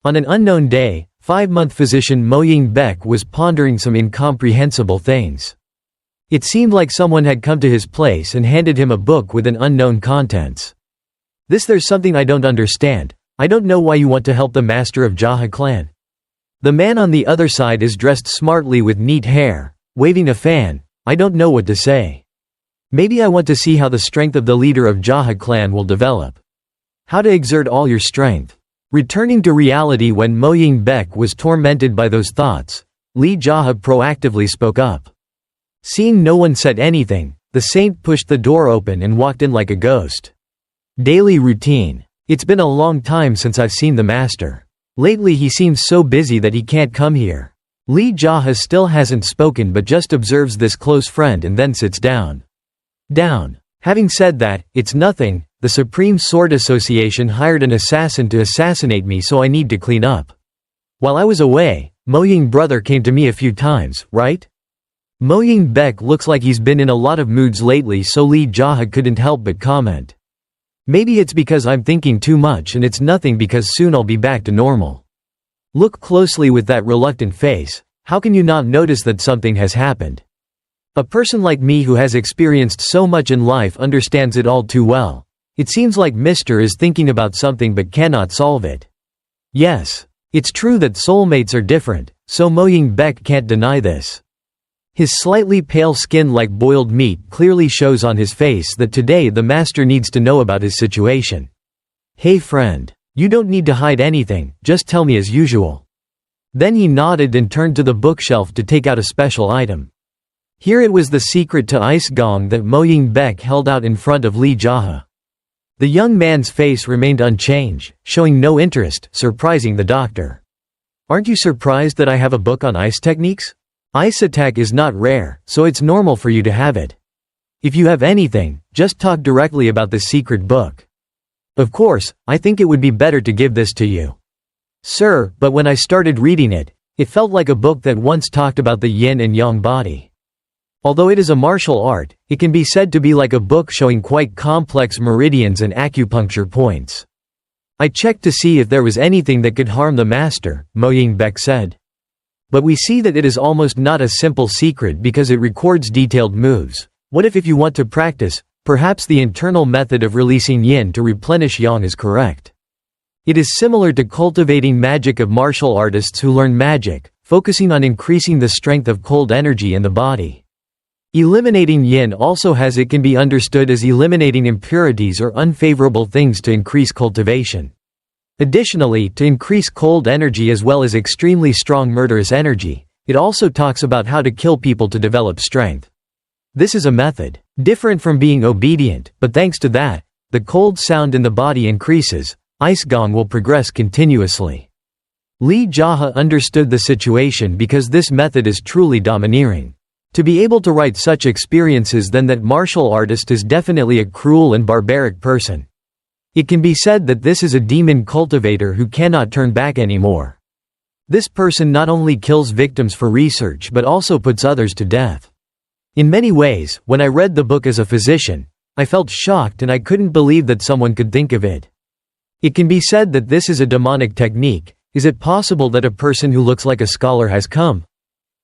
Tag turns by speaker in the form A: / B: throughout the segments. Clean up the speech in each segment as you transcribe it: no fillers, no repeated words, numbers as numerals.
A: On an unknown day, 5-month physician Mo Ying-bek was pondering some incomprehensible things. It seemed like someone had come to his place and handed him a book with an unknown contents. There's something I don't understand. I don't know why you want to help the master of JaHa clan. The man on the other side is dressed smartly with neat hair, waving a fan. I don't know what to say. Maybe I want to see how the strength of the leader of JaHa clan will develop. How to exert all your strength. Returning to reality when Mo Ying-bek was tormented by those thoughts, Lee JaHa proactively spoke up. Seeing no one said anything, the saint pushed the door open and walked in like a ghost. Daily routine. It's been a long time since I've seen the master. Lately he seems so busy that he can't come here. Lee JaHa still hasn't spoken but just observes this close friend and then sits down. Having said that, it's nothing. The Supreme Sword Association hired an assassin to assassinate me, so I need to clean up. While I was away, Mo Ying brother came to me a few times, right? Mo Ying-bek looks like he's been in a lot of moods lately, so Lee JaHa couldn't help but comment. Maybe it's because I'm thinking too much and it's nothing because soon I'll be back to normal. Look closely with that reluctant face. How can you not notice that something has happened? A person like me who has experienced so much in life understands it all too well. It seems like Mr. is thinking about something but cannot solve it. Yes, it's true that soulmates are different, so Mo Ying-bek can't deny this. His slightly pale skin like boiled meat clearly shows on his face that today the master needs to know about his situation. Hey friend. You don't need to hide anything, just tell me as usual. Then he nodded and turned to the bookshelf to take out a special item. Here it was the secret to ice gong that Mo Ying-bek held out in front of Lee JaHa. The young man's face remained unchanged, showing no interest, surprising the doctor. Aren't you surprised that I have a book on ice techniques? Ice attack is not rare, so it's normal for you to have it. If you have anything, just talk directly about the secret book. Of course, I think it would be better to give this to you. Sir, but when I started reading it, it felt like a book that once talked about the yin and yang body. Although it is a martial art, it can be said to be like a book showing quite complex meridians and acupuncture points. I checked to see if there was anything that could harm the master, Mo Ying-bek said. But we see that it is almost not a simple secret because it records detailed moves. What if you want to practice, perhaps the internal method of releasing yin to replenish yang is correct? It is similar to cultivating magic of martial artists who learn magic, focusing on increasing the strength of cold energy in the body. Eliminating yin also has it can be understood as eliminating impurities or unfavorable things to increase cultivation. Additionally, to increase cold energy as well as extremely strong murderous energy, it also talks about how to kill people to develop strength. This is a method, different from being obedient, but thanks to that, the cold sound in the body increases, ice gong will progress continuously. Lee JaHa understood the situation because this method is truly domineering. To be able to write such experiences, then that martial artist is definitely a cruel and barbaric person. It can be said that this is a demon cultivator who cannot turn back anymore. This person not only kills victims for research but also puts others to death. In many ways, when I read the book as a physician, I felt shocked and I couldn't believe that someone could think of it. It can be said that this is a demonic technique. Is it possible that a person who looks like a scholar has come?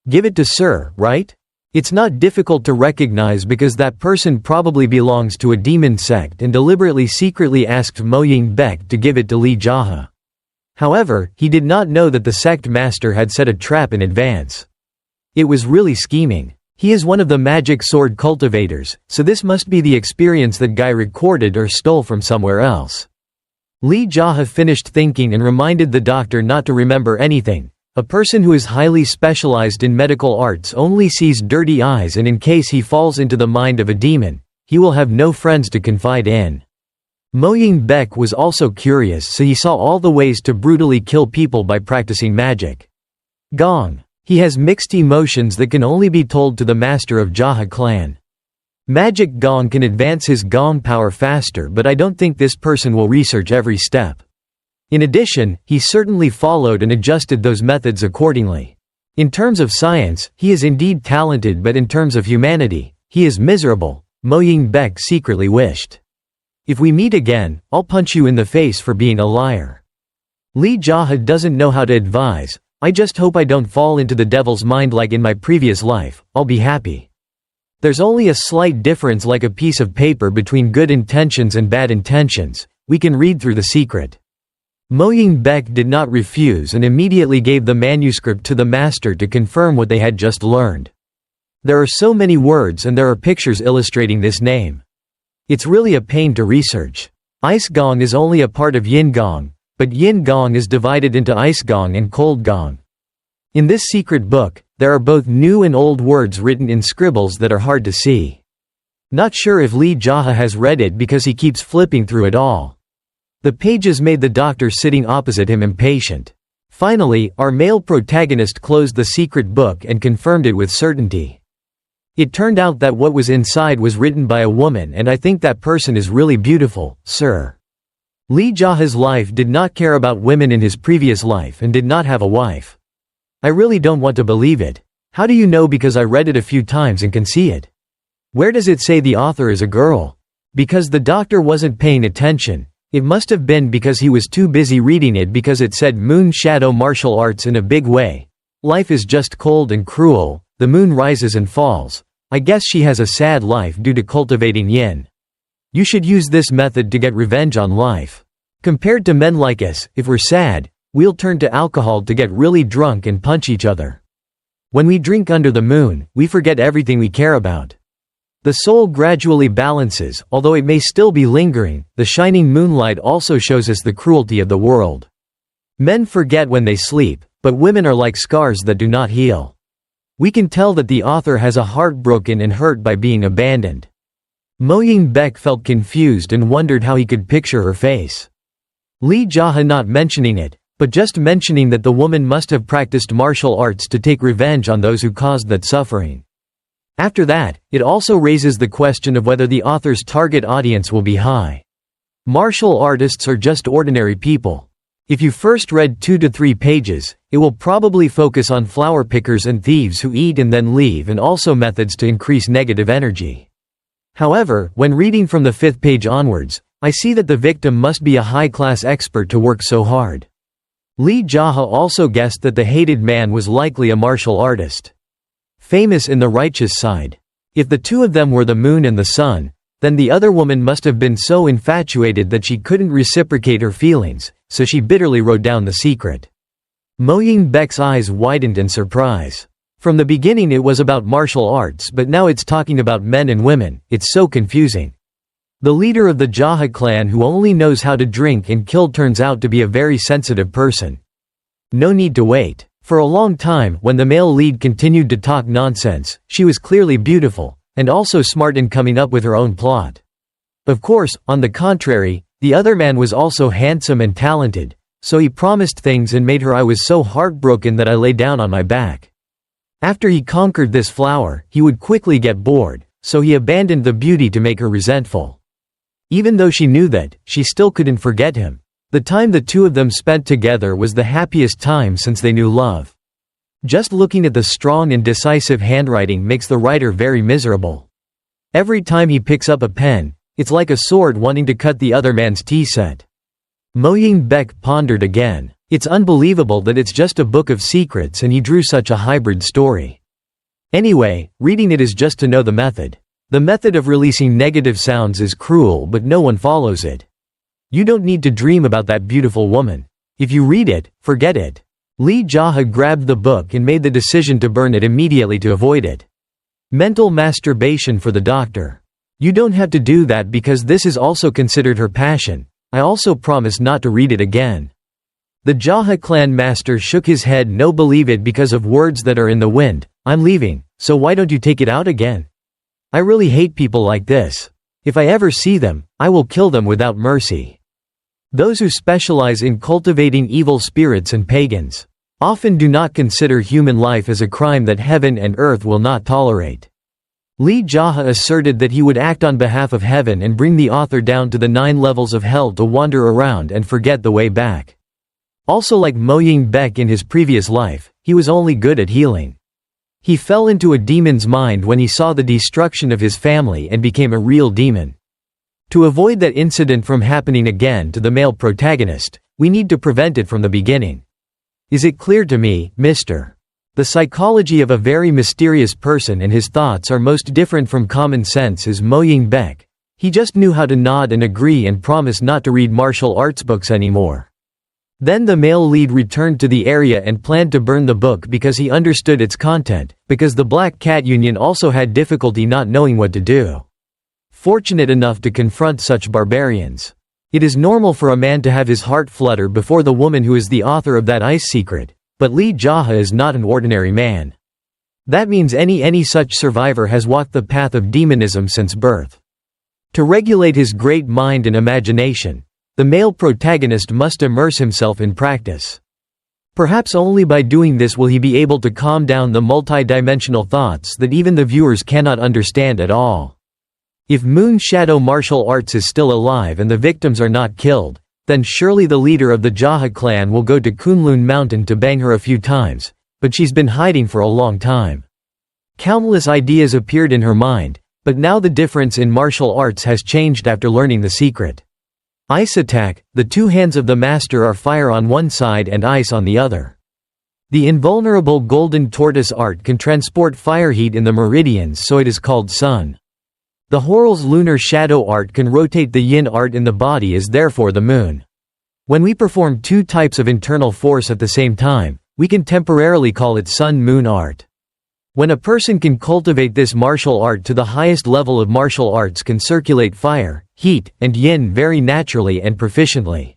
A: Give it to Sir, right? It's not difficult to recognize because that person probably belongs to a demon sect and deliberately secretly asked Mo Ying-bek to give it to Lee JaHa. However, he did not know that the sect master had set a trap in advance. It was really scheming. He is one of the magic sword cultivators, so this must be the experience that guy recorded or stole from somewhere else. Lee JaHa finished thinking and reminded the doctor not to remember anything. A person who is highly specialized in medical arts only sees dirty eyes, and in case he falls into the mind of a demon, he will have no friends to confide in. Mo Ying-bek was also curious, so he saw all the ways to brutally kill people by practicing magic. Gong. He has mixed emotions that can only be told to the master of JaHa clan. Magic gong can advance his gong power faster, but I don't think this person will research every step. In addition, he certainly followed and adjusted those methods accordingly. In terms of science, he is indeed talented, but in terms of humanity, he is miserable, Mo Ying-bek secretly wished. If we meet again, I'll punch you in the face for being a liar. Lee JaHa doesn't know how to advise. I just hope I don't fall into the devil's mind like in my previous life, I'll be happy. There's only a slight difference like a piece of paper between good intentions and bad intentions. We can read through the secret. Mo Ying-baek did not refuse and immediately gave the manuscript to the master to confirm what they had just learned. There are so many words and there are pictures illustrating this name. It's really a pain to research. Ice Gong is only a part of Yin Gong, but Yin Gong is divided into Ice Gong and Cold Gong. In this secret book, there are both new and old words written in scribbles that are hard to see. Not sure if Lee JaHa has read it because he keeps flipping through it all. The pages made the doctor sitting opposite him impatient. Finally, our male protagonist closed the secret book and confirmed it with certainty. It turned out that what was inside was written by a woman, and I think that person is really beautiful, sir. Lee JaHa's life did not care about women in his previous life and did not have a wife. I really don't want to believe it. How do you know? Because I read it a few times and can see it. Where does it say the author is a girl? Because the doctor wasn't paying attention. It must have been because he was too busy reading it because it said moon shadow martial arts in a big way. Life is just cold and cruel, the moon rises and falls. I guess she has a sad life due to cultivating yin. You should use this method to get revenge on life. Compared to men like us, if we're sad, we'll turn to alcohol to get really drunk and punch each other. When we drink under the moon, we forget everything we care about. The soul gradually balances, although it may still be lingering. The shining moonlight also shows us the cruelty of the world. Men forget when they sleep, but women are like scars that do not heal. We can tell that the author has a heart broken and hurt by being abandoned. Mo Ying-baek felt confused and wondered how he could picture her face. Lee JaHa not mentioning it, but just mentioning that the woman must have practiced martial arts to take revenge on those who caused that suffering. After that, it also raises the question of whether the author's target audience will be high. Martial artists are just ordinary people. If you first read 2 to 3 pages, it will probably focus on flower pickers and thieves who eat and then leave, and also methods to increase negative energy. However, when reading from the 5th page onwards, I see that the victim must be a high-class expert to work so hard. Lee JaHa also guessed that the hated man was likely a martial artist. Famous in the righteous side. If the two of them were the moon and the sun, then the other woman must have been so infatuated that she couldn't reciprocate her feelings, so she bitterly wrote down the secret. Mo Ying-baek's eyes widened in surprise. From the beginning it was about martial arts, but now it's talking about men and women. It's so confusing. The leader of the JaHa clan who only knows how to drink and kill turns out to be a very sensitive person. No need to wait. For a long time, when the male lead continued to talk nonsense, she was clearly beautiful, and also smart in coming up with her own plot. Of course, on the contrary, the other man was also handsome and talented, so he promised things and made her. I was so heartbroken that I lay down on my back. After he conquered this flower, he would quickly get bored, so he abandoned the beauty to make her resentful. Even though she knew that, she still couldn't forget him. The time the two of them spent together was the happiest time since they knew love. Just looking at the strong and decisive handwriting makes the writer very miserable. Every time he picks up a pen, it's like a sword wanting to cut the other man's tea set. Mo Ying-baek pondered again. It's unbelievable that it's just a book of secrets and he drew such a hybrid story. Anyway, reading it is just to know the method. The method of releasing negative sounds is cruel, but no one follows it. You don't need to dream about that beautiful woman. If you read it, forget it. Lee JaHa grabbed the book and made the decision to burn it immediately to avoid it. Mental masturbation for the doctor. You don't have to do that because this is also considered her passion. I also promise not to read it again. The JaHa clan master shook his head. No, believe it because of words that are in the wind. I'm leaving, so why don't you take it out again? I really hate people like this. If I ever see them, I will kill them without mercy. Those who specialize in cultivating evil spirits and pagans often do not consider human life as a crime that heaven and earth will not tolerate. Lee JaHa asserted that he would act on behalf of heaven and bring the author down to the 9 levels of hell to wander around and forget the way back. Also, like Mo Ying-baek in his previous life, he was only good at healing. He fell into a demon's mind when he saw the destruction of his family and became a real demon. To avoid that incident from happening again to the male protagonist, we need to prevent it from the beginning. Is it clear to me, Mr.? The psychology of a very mysterious person and his thoughts are most different from common sense is Mo Ying-baek. He just knew how to nod and agree and promise not to read martial arts books anymore. Then the male lead returned to the area and planned to burn the book because he understood its content, because the Black Cat Union also had difficulty not knowing what to do. Fortunate enough to confront such barbarians. It is normal for a man to have his heart flutter before the woman who is the author of that ice secret, but Lee JaHa is not an ordinary man. That means any such survivor has walked the path of demonism since birth. To regulate his great mind and imagination, the male protagonist must immerse himself in practice. Perhaps only by doing this will he be able to calm down the multidimensional thoughts that even the viewers cannot understand at all. If Moon Shadow Martial Arts is still alive and the victims are not killed, then surely the leader of the JaHa clan will go to Kunlun Mountain to bang her a few times, but she's been hiding for a long time. Countless ideas appeared in her mind, but now the difference in martial arts has changed after learning the secret. Ice attack, the two hands of the master are fire on one side and ice on the other. The invulnerable golden tortoise art can transport fire heat in the meridians, so it is called sun. The Horal's lunar shadow art can rotate the yin art in the body, is therefore the moon. When we perform two types of internal force at the same time, we can temporarily call it sun-moon art. When a person can cultivate this martial art to the highest level of martial arts, can circulate fire, heat, and yin very naturally and proficiently.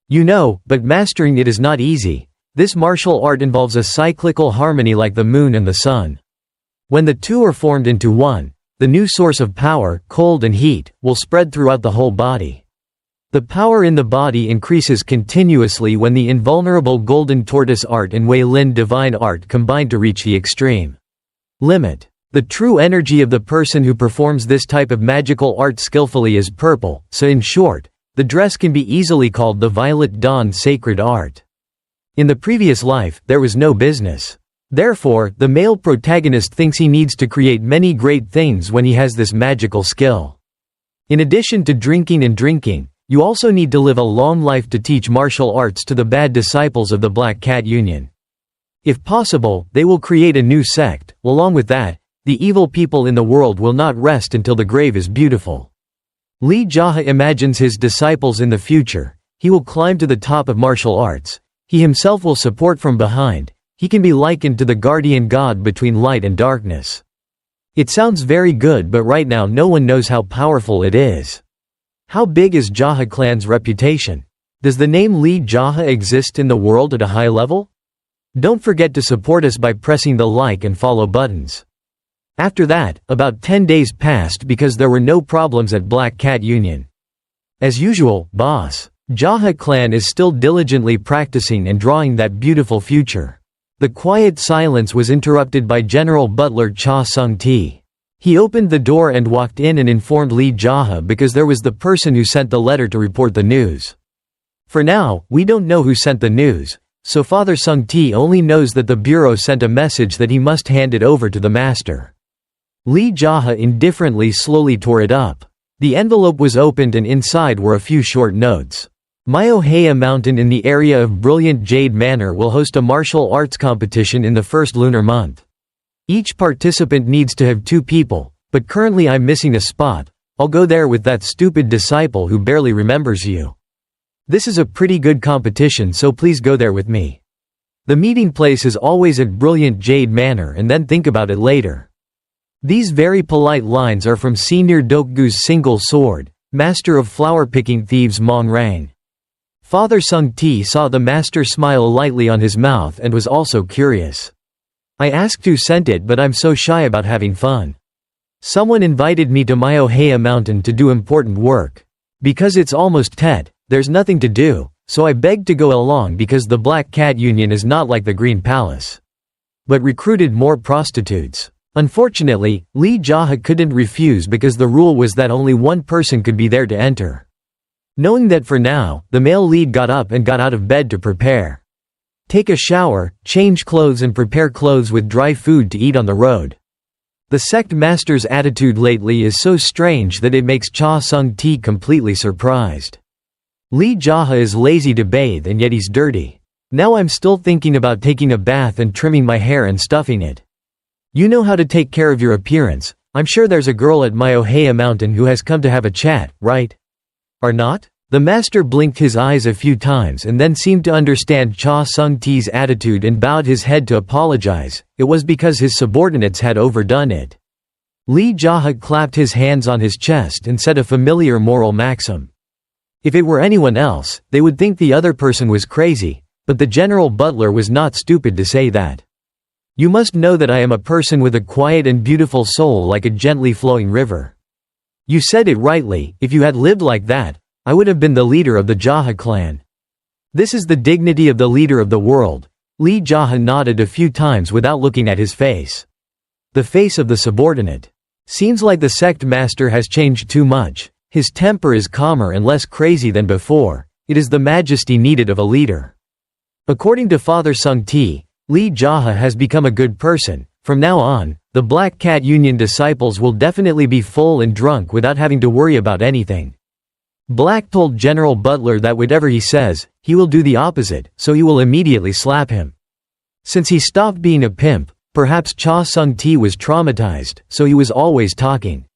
A: But mastering it is not easy. This martial art involves a cyclical harmony like the moon and the sun. When the two are formed into one, the new source of power, cold and heat, will spread throughout the whole body. The power in the body increases continuously when the invulnerable golden tortoise art and Wei Lin divine art combine to reach the extreme limit. The true energy of the person who performs this type of magical art skillfully is purple, so in short, the dress can be easily called the Violet Dawn sacred art. In the previous life, there was no business. Therefore, the male protagonist thinks he needs to create many great things when he has this magical skill. In addition to drinking and drinking, you also need to live a long life to teach martial arts to the bad disciples of the Black Cat Union. If possible, they will create a new sect. Along with that, the evil people in the world will not rest until the grave is beautiful. Lee JaHa imagines his disciples in the future. He will climb to the top of martial arts. He himself will support from behind. He can be likened to the guardian god between light and darkness. It sounds very good, but right now no one knows how powerful it is. How big is JaHa clan's reputation? Does the name Lee JaHa exist in the world at a high level? Don't forget to support us by pressing the like and follow buttons. After that, about 10 days passed because there were no problems at Black Cat Union. As usual, boss. JaHa clan is still diligently practicing and drawing that beautiful future. The quiet silence was interrupted by General Butler Cha Sung-ti. He opened the door and walked in and informed Lee JaHa because there was the person who sent the letter to report the news. For now, we don't know who sent the news, so Father Sung-ti only knows that the bureau sent a message that he must hand it over to the master. Lee JaHa indifferently slowly tore it up. The envelope was opened and inside were a few short notes. Myohea Mountain in the area of Brilliant Jade Manor will host a martial arts competition in the first lunar month. Each participant needs to have 2 people, but currently I'm missing a spot. I'll go there with that stupid disciple who barely remembers you. This is a pretty good competition, so please go there with me. The meeting place is always at Brilliant Jade Manor, and then think about it later. These very polite lines are from Senior Dokgu's single sword, Master of Flower-Picking Thieves Mong Rang. Father Sung-ti saw the master smile lightly on his mouth and was also curious. I asked who sent it, but I'm so shy about having fun. Someone invited me to Myohea Mountain to do important work. Because it's almost Tet, there's nothing to do, so I begged to go along because the Black Cat Union is not like the Green Palace, but recruited more prostitutes. Unfortunately, Lee JaHa couldn't refuse because the rule was that only one person could be there to enter. Knowing that for now, the male lead got up and got out of bed to prepare. Take a shower, change clothes and prepare clothes with dry food to eat on the road. The sect master's attitude lately is so strange that it makes Cha Sung-ti completely surprised. Lee JaHa is lazy to bathe and yet he's dirty. Now I'm still thinking about taking a bath and trimming my hair and stuffing it. You know how to take care of your appearance. I'm sure there's a girl at Myohea Mountain who has come to have a chat, right? Or not? The master blinked his eyes a few times and then seemed to understand Cha Sung-ti's attitude and bowed his head to apologize. It was because his subordinates had overdone it. Lee JaHa clapped his hands on his chest and said a familiar moral maxim. If it were anyone else, they would think the other person was crazy, but the general butler was not stupid to say that. You must know that I am a person with a quiet and beautiful soul like a gently flowing river. You said it rightly. If you had lived like that, I would have been the leader of the JaHa clan. This is the dignity of the leader of the world. Lee JaHa nodded a few times without looking at his face. The face of the subordinate. Seems like the sect master has changed too much. His temper is calmer and less crazy than before. It is the majesty needed of a leader. According to Father Sung-ti, Lee JaHa has become a good person. From now on, the Black Cat Union disciples will definitely be full and drunk without having to worry about anything. Black told General Butler that whatever he says, he will do the opposite, so he will immediately slap him. Since he stopped being a pimp, perhaps Cha Sung-ti was traumatized, so he was always talking.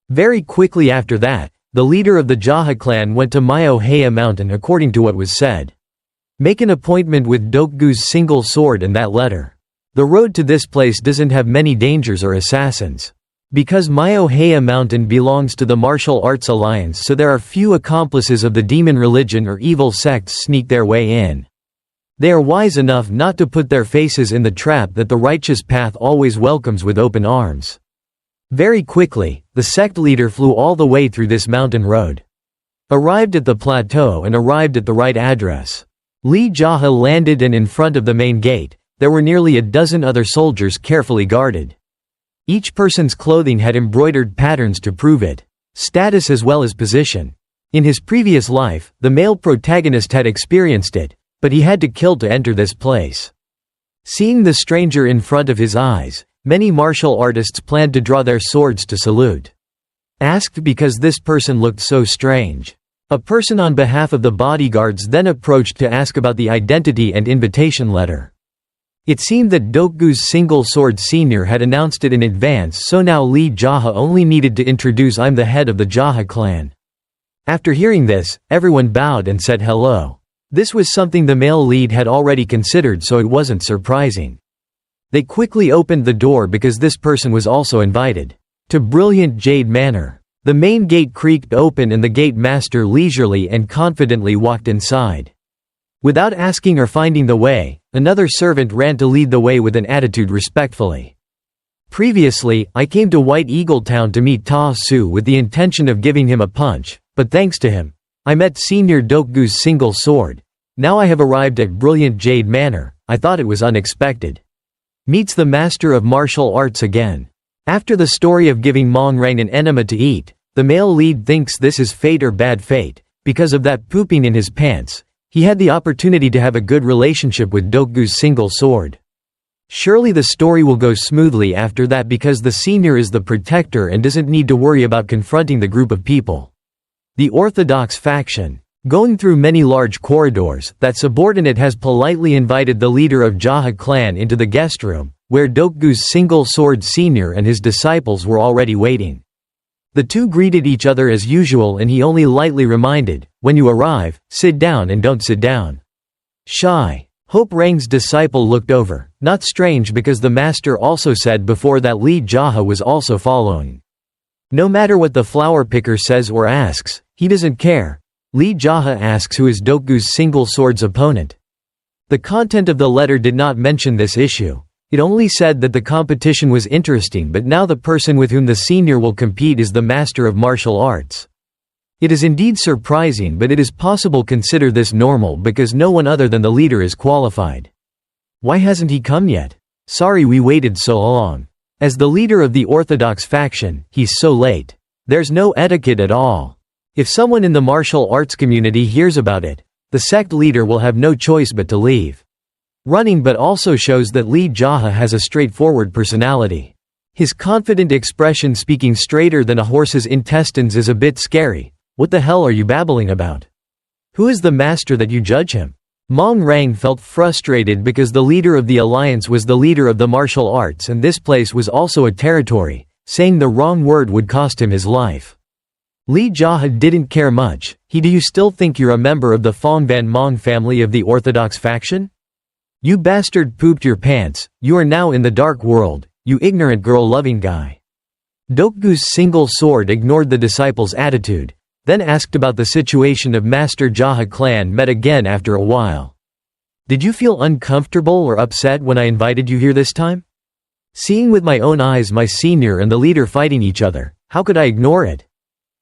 A: Very quickly after that, the leader of the JaHa clan went to Myohea Mountain according to what was said. Make an appointment with Dokgu's single sword and that letter. The road to this place doesn't have many dangers or assassins. Because Myohea Mountain belongs to the Martial Arts Alliance, so there are few accomplices of the demon religion or evil sects sneak their way in. They are wise enough not to put their faces in the trap that the righteous path always welcomes with open arms. Very quickly, the sect leader flew all the way through this mountain road. Arrived at the plateau and arrived at the right address. Lee JaHa landed and in front of the main gate, there were nearly a dozen other soldiers carefully guarded. Each person's clothing had embroidered patterns to prove it. Status as well as position. In his previous life, the male protagonist had experienced it, but he had to kill to enter this place. Seeing the stranger in front of his eyes, many martial artists planned to draw their swords to salute. Asked because this person looked so strange. A person on behalf of the bodyguards then approached to ask about the identity and invitation letter. It seemed that Dokgu's single sword senior had announced it in advance, so now Lee JaHa only needed to introduce I'm the head of the JaHa clan. After hearing this, everyone bowed and said hello. This was something the male lead had already considered, so it wasn't surprising. They quickly opened the door because this person was also invited. To Brilliant Jade Manor. The main gate creaked open and the gate master leisurely and confidently walked inside. Without asking or finding the way, another servant ran to lead the way with an attitude respectfully. Previously, I came to White Eagle Town to meet Ta Su with the intention of giving him a punch, but thanks to him, I met Senior Dokgu's single sword. Now I have arrived at Brilliant Jade Manor. I thought it was unexpected. Meets the master of martial arts again. After the story of giving Mong Rain an enema to eat, the male lead thinks this is fate or bad fate. Because of that pooping in his pants, he had the opportunity to have a good relationship with Dokgu's single sword. Surely the story will go smoothly after that because the senior is the protector and doesn't need to worry about confronting the group of people. The orthodox faction. Going through many large corridors, that subordinate has politely invited the leader of JaHa clan into the guest room, where Dokgu's single sword senior and his disciples were already waiting. The two greeted each other as usual and he only lightly reminded, when you arrive, sit down and don't sit down. Shy. Hope Rang's disciple looked over, not strange because the master also said before that Lee JaHa was also following. No matter what the flower picker says or asks, he doesn't care. Lee JaHa asks who is Dokgu's single sword's opponent. The content of the letter did not mention this issue. It only said that the competition was interesting, but now the person with whom the senior will compete is the master of martial arts. It is indeed surprising, but it is possible consider this normal because no one other than the leader is qualified. Why hasn't he come yet? Sorry we waited so long. As the leader of the orthodox faction, he's so late. There's no etiquette at all. If someone in the martial arts community hears about it, the sect leader will have no choice but to leave. Running but also shows that Lee JaHa has a straightforward personality. His confident expression speaking straighter than a horse's intestines is a bit scary. What the hell are you babbling about? Who is the master that you judge him? Mong Rang felt frustrated because the leader of the alliance was the leader of the martial arts and this place was also a territory. Saying the wrong word would cost him his life. Lee JaHa didn't care much. Do you still think you're a member of the Fong Van Mong family of the Orthodox faction? You bastard pooped your pants, you are now in the dark world, you ignorant girl-loving guy. Dokgu's single sword ignored the disciple's attitude, then asked about the situation of Master JaHa clan met again after a while. Did you feel uncomfortable or upset when I invited you here this time? Seeing with my own eyes my senior and the leader fighting each other, how could I ignore it?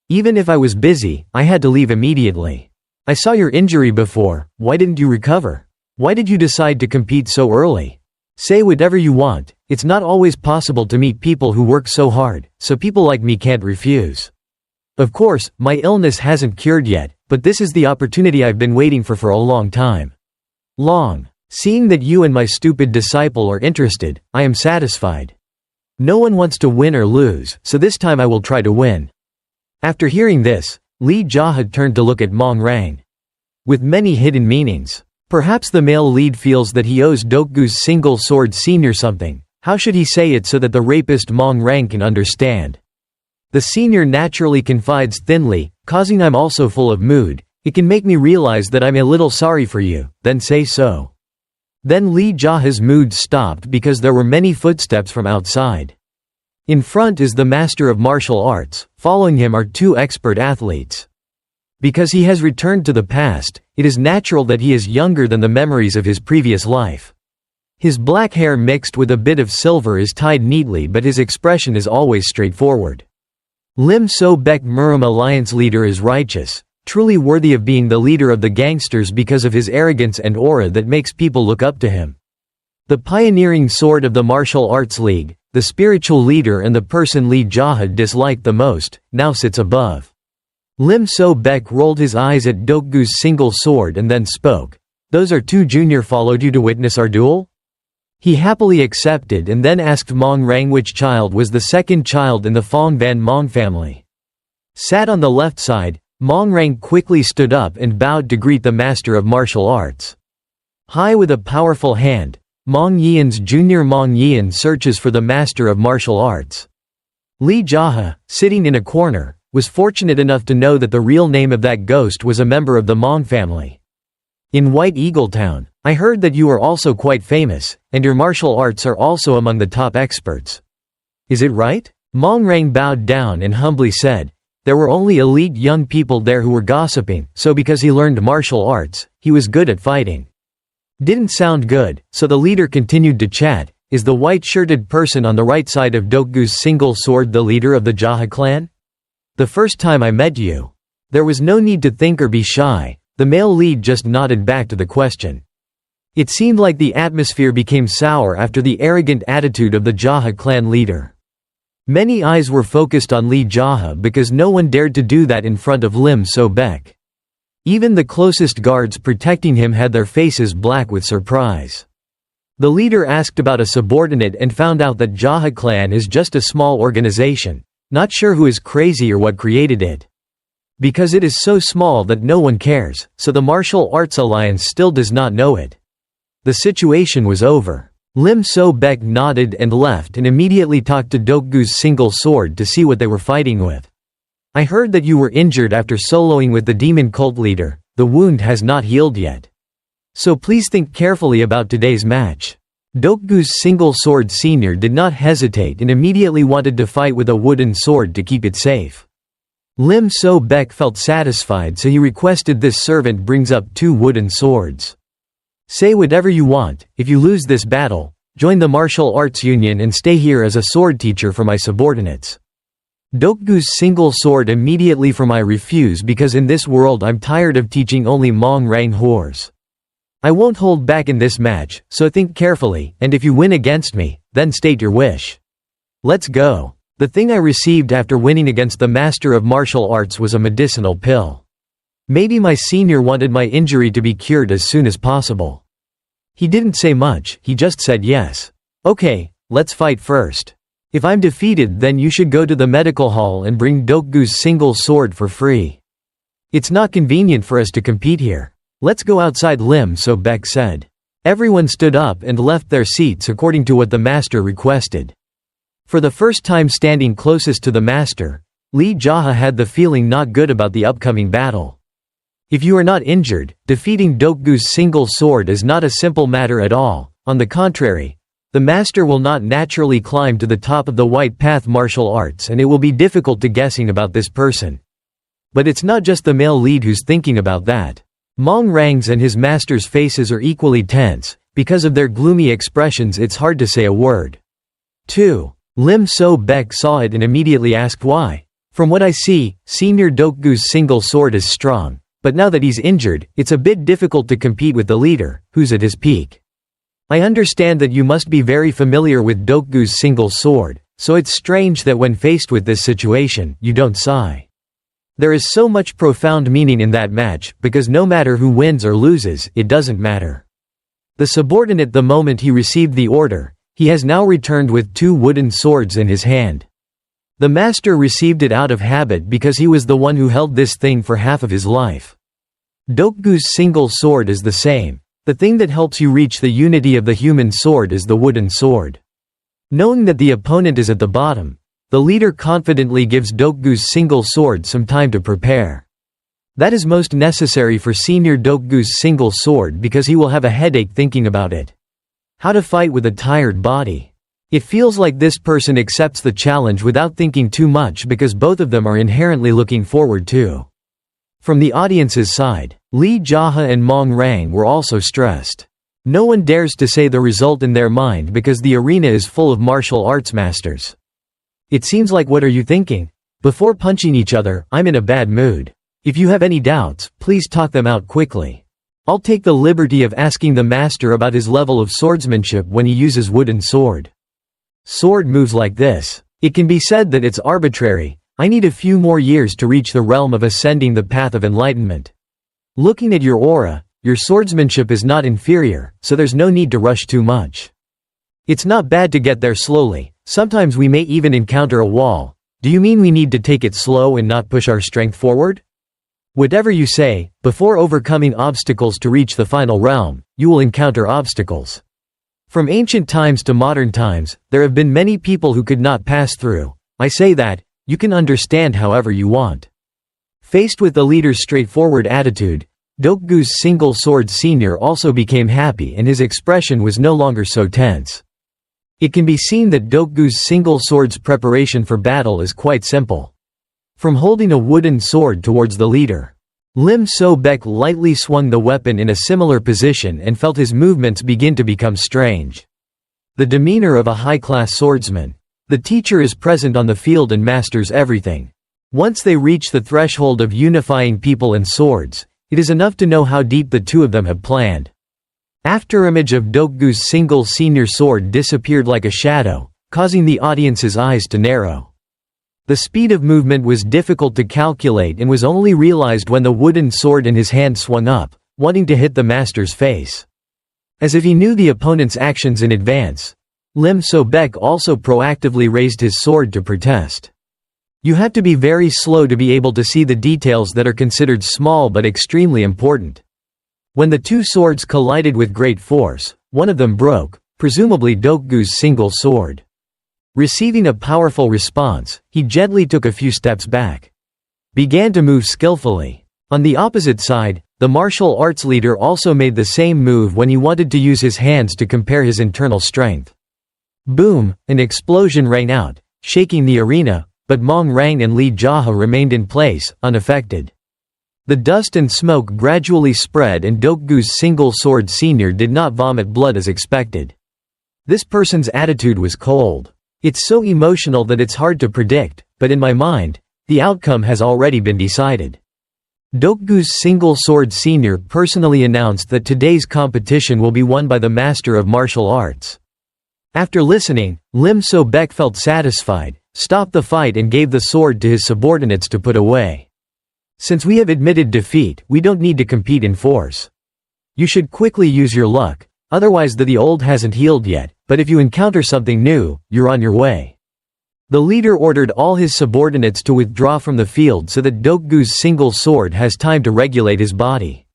A: Even if I was busy, I had to leave immediately. I saw your injury before, why didn't you recover? Why did you decide to compete so early? Say whatever you want, it's not always possible to meet people who work so hard, so people like me can't refuse. Of course, my illness hasn't cured yet, but this is the opportunity I've been waiting for a long time. Seeing that you and my stupid disciple are interested, I am satisfied. No one wants to win or lose, so this time I will try to win. After hearing this, Lee JaHa turned to look at Mong Rang. With many hidden meanings. Perhaps the male lead feels that he owes Dokgu's single sword senior something. How should he say it so that the rapist Mong Rang can understand? The senior naturally confides thinly, causing I'm also full of mood. It can make me realize that I'm a little sorry for you, then say so. Then Lee JaHa's mood stopped because there were many footsteps from outside. In front is the master of martial arts, following him are two expert athletes. Because he has returned to the past, it is natural that he is younger than the memories of his previous life. His black hair mixed with a bit of silver is tied neatly but his expression is always straightforward. Lim So-Bek Murum alliance leader is righteous, truly worthy of being the leader of the gangsters because of his arrogance and aura that makes people look up to him. The pioneering sword of the martial arts league, the spiritual leader and the person Lee JaHa disliked the most, now sits above. Lim So-Bek rolled his eyes at Dokgu's single sword and then spoke. Those are two junior followed you to witness our duel? He happily accepted and then asked Mong Rang which child was the second child in the Fong Van Mong family. Sat on the left side, Mong Rang quickly stood up and bowed to greet the master of martial arts. High with a powerful hand, Mong Yian's junior Mong Yian searches for the master of martial arts. Lee JaHa, sitting in a corner, was fortunate enough to know that the real name of that ghost was a member of the Mong family. In White Eagle Town, I heard that you are also quite famous, and your martial arts are also among the top experts. Is it right? Mong Rang bowed down and humbly said, there were only elite young people there who were gossiping, so because he learned martial arts, he was good at fighting. Didn't sound good, so the leader continued to chat, is the white-shirted person on the right side of Dokgu's single sword the leader of the JaHa clan? The first time I met you. There was no need to think or be shy, the male lead just nodded back to the question. It seemed like the atmosphere became sour after the arrogant attitude of the JaHa clan leader. Many eyes were focused on Lee JaHa because no one dared to do that in front of Lim So-Bek. Even the closest guards protecting him had their faces black with surprise. The leader asked about a subordinate and found out that JaHa clan is just a small organization. Not sure who is crazy or what created it. Because it is so small that no one cares, so the Martial Arts Alliance still does not know it. The situation was over. Lim So-Bek nodded and left and immediately talked to Dokgu's single sword to see what they were fighting with. I heard that you were injured after soloing with the demon cult leader, the wound has not healed yet. So please think carefully about today's match. Dokgu's single sword senior did not hesitate and immediately wanted to fight with a wooden sword to keep it safe. Lim So-Bek felt satisfied so he requested this servant brings up two wooden swords. Say whatever you want, if you lose this battle, join the martial arts union and stay here as a sword teacher for my subordinates. Dokgu's single sword immediately for my refuse because in this world I'm tired of teaching only Mong Rang whores. I won't hold back in this match, so think carefully, and if you win against me, then state your wish. Let's go. The thing I received after winning against the master of martial arts was a medicinal pill. Maybe my senior wanted my injury to be cured as soon as possible. He didn't say much, he just said yes. Okay, let's fight first. If I'm defeated, then you should go to the medical hall and bring Dokgu's single sword for free. It's not convenient for us to compete here. Let's go outside, Lim So-bek said. Everyone stood up and left their seats according to what the master requested. For the first time standing closest to the master, Lee JaHa had the feeling not good about the upcoming battle. If you are not injured, defeating Dokgu's single sword is not a simple matter at all. On the contrary, the master will not naturally climb to the top of the white path martial arts, and it will be difficult to guessing about this person. But it's not just the male lead who's thinking about that. Mong Rang's and his master's faces are equally tense. Because of their gloomy expressions, it's hard to say a word. 2. Lim So-bek saw it and immediately asked why. From what I see, Senior Dokgu's single sword is strong, but now that he's injured, it's a bit difficult to compete with the leader, who's at his peak. I understand that you must be very familiar with Dokgu's single sword, so it's strange that when faced with this situation, you don't sigh. There is so much profound meaning in that match, because no matter who wins or loses, it doesn't matter. The subordinate, the moment he received the order, he has now returned with 2 wooden swords in his hand. The master received it out of habit because he was the one who held this thing for half of his life. Dokgu's single sword is the same. The thing that helps you reach the unity of the human sword is the wooden sword. Knowing that the opponent is at the bottom, the leader confidently gives Dokgu's single sword some time to prepare. That is most necessary for Senior Dokgu's single sword because he will have a headache thinking about it. How to fight with a tired body. It feels like this person accepts the challenge without thinking too much because both of them are inherently looking forward to. From the audience's side, Lee JaHa and Mong Rang were also stressed. No one dares to say the result in their mind because the arena is full of martial arts masters. It seems like, what are you thinking? Before punching each other, I'm in a bad mood. If you have any doubts, please talk them out quickly. I'll take the liberty of asking the master about his level of swordsmanship when he uses wooden sword. Sword moves like this. It can be said that it's arbitrary. I need a few more years to reach the realm of ascending the path of enlightenment. Looking at your aura, your swordsmanship is not inferior, so there's no need to rush too much. It's not bad to get there slowly. Sometimes we may even encounter a wall. Do you mean we need to take it slow and not push our strength forward? Whatever you say, before overcoming obstacles to reach the final realm, you will encounter obstacles. From ancient times to modern times, there have been many people who could not pass through. I say that, you can understand however you want. Faced with the leader's straightforward attitude, Dokgu's single sword senior also became happy and his expression was no longer so tense. It can be seen that Dokgu's single sword's preparation for battle is quite simple. From holding a wooden sword towards the leader, Lim So-bek lightly swung the weapon in a similar position and felt his movements begin to become strange. The demeanor of a high-class swordsman. The teacher is present on the field and masters everything. Once they reach the threshold of unifying people and swords, it is enough to know how deep the two of them have planned. Afterimage of Dokgu's single senior sword disappeared like a shadow, causing the audience's eyes to narrow. The speed of movement was difficult to calculate and was only realized when the wooden sword in his hand swung up, wanting to hit the master's face. As if he knew the opponent's actions in advance, Lim So-bek also proactively raised his sword to protest. You have to be very slow to be able to see the details that are considered small but extremely important. When the two swords collided with great force, one of them broke, presumably Dokgu's single sword. Receiving a powerful response, he gently took a few steps back. Began to move skillfully. On the opposite side, the martial arts leader also made the same move when he wanted to use his hands to compare his internal strength. Boom, an explosion rang out, shaking the arena, but Mong Rang and Lee JaHa remained in place, unaffected. The dust and smoke gradually spread and Dokgu's single sword senior did not vomit blood as expected. This person's attitude was cold. It's so emotional that it's hard to predict, but in my mind, the outcome has already been decided. Dokgu's single sword senior personally announced that today's competition will be won by the master of martial arts. After listening, Lim So-bek felt satisfied, stopped the fight and gave the sword to his subordinates to put away. Since we have admitted defeat, we don't need to compete in force. You should quickly use your luck, otherwise the old hasn't healed yet, but if you encounter something new, you're on your way. The leader ordered all his subordinates to withdraw from the field so that Dokgu's single sword has time to regulate his body.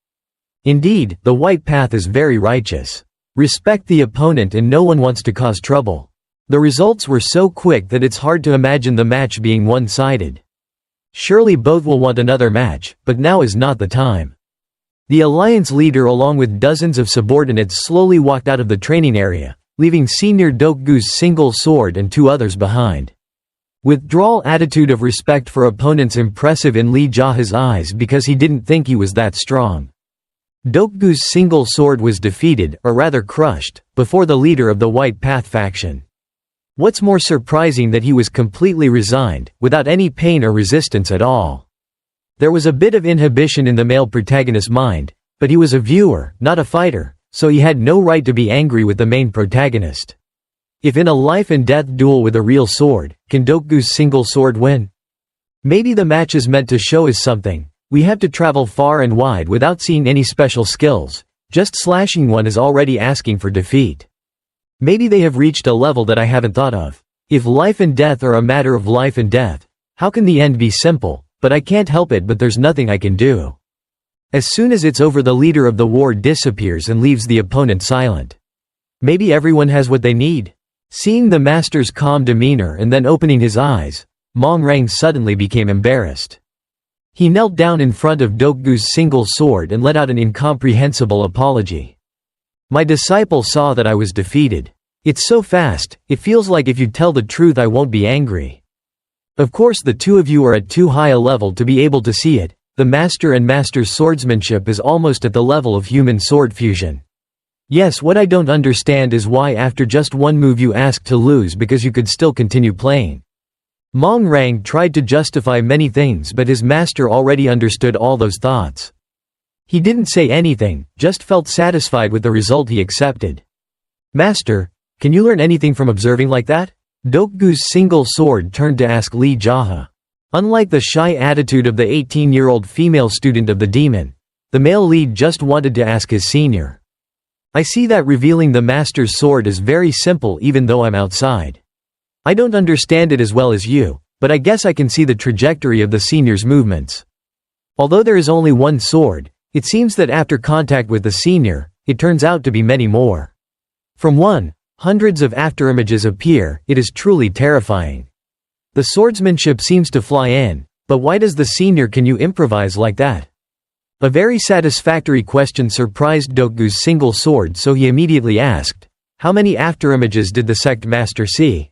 A: Indeed, the white path is very righteous. Respect the opponent and no one wants to cause trouble. The results were so quick that it's hard to imagine the match being one-sided. Surely both will want another match, but now is not the time. The alliance leader along with dozens of subordinates slowly walked out of the training area, leaving Senior Dokgu's single sword and 2 others behind. Withdrawal attitude of respect for opponents impressive in Lee JaHa's eyes because he didn't think he was that strong. Dokgu's single sword was defeated, or rather crushed, before the leader of the White Path faction. What's more surprising that he was completely resigned, without any pain or resistance at all. There was a bit of inhibition in the male protagonist's mind, but he was a viewer, not a fighter, so he had no right to be angry with the main protagonist. If in a life-and-death duel with a real sword, can Dokgu's single sword win? Maybe the match is meant to show us something. We have to travel far and wide without seeing any special skills. Just slashing one is already asking for defeat. Maybe they have reached a level that I haven't thought of. If life and death are a matter of life and death, how can the end be simple? But I can't help it, but there's nothing I can do. As soon as it's over, the leader of the war disappears and leaves the opponent silent. Maybe everyone has what they need. Seeing the master's calm demeanor and then opening his eyes, Mong Rang suddenly became embarrassed. He knelt down in front of Dokgu's single sword and let out an incomprehensible apology. My disciple saw that I was defeated. It's so fast, it feels like if you tell the truth I won't be angry. Of course the 2 of you are at too high a level to be able to see it. The master and master's swordsmanship is almost at the level of human sword fusion. Yes, what I don't understand is why after just one move you ask to lose because you could still continue playing. Mong Rang tried to justify many things, but his master already understood all those thoughts. He didn't say anything, just felt satisfied with the result he accepted. Master, can you learn anything from observing like that? Dokgu's single sword turned to ask Lee JaHa. Unlike the shy attitude of the 18-year-old female student of the demon, the male lead just wanted to ask his senior. I see that revealing the master's sword is very simple even though I'm outside. I don't understand it as well as you, but I guess I can see the trajectory of the senior's movements. Although there is only one sword, it seems that after contact with the senior, it turns out to be many more. From one, hundreds of afterimages appear. It is truly terrifying. The swordsmanship seems to fly in, but why does the senior can you improvise like that? A very satisfactory question surprised Dokgu's single sword, so he immediately asked, how many afterimages did the sect master see?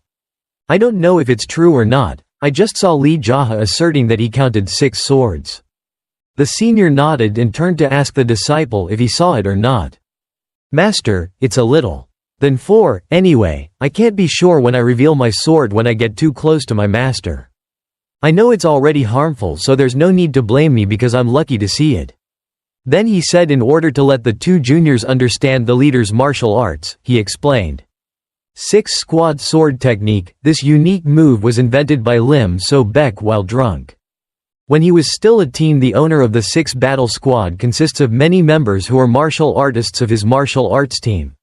A: I don't know if it's true or not, I just saw Lee JaHa asserting that he counted 6 swords. The senior nodded and turned to ask the disciple if he saw it or not. Master, it's a little. Then 4, anyway, I can't be sure when I reveal my sword when I get too close to my master. I know it's already harmful, so there's no need to blame me because I'm lucky to see it. Then he said, in order to let the 2 juniors understand the leader's martial arts, he explained. 6 squad sword technique. This unique move was invented by Lim So-bek while drunk. When he was still a teen, the owner of the 6 battle squad consists of many members who are martial artists of his martial arts team.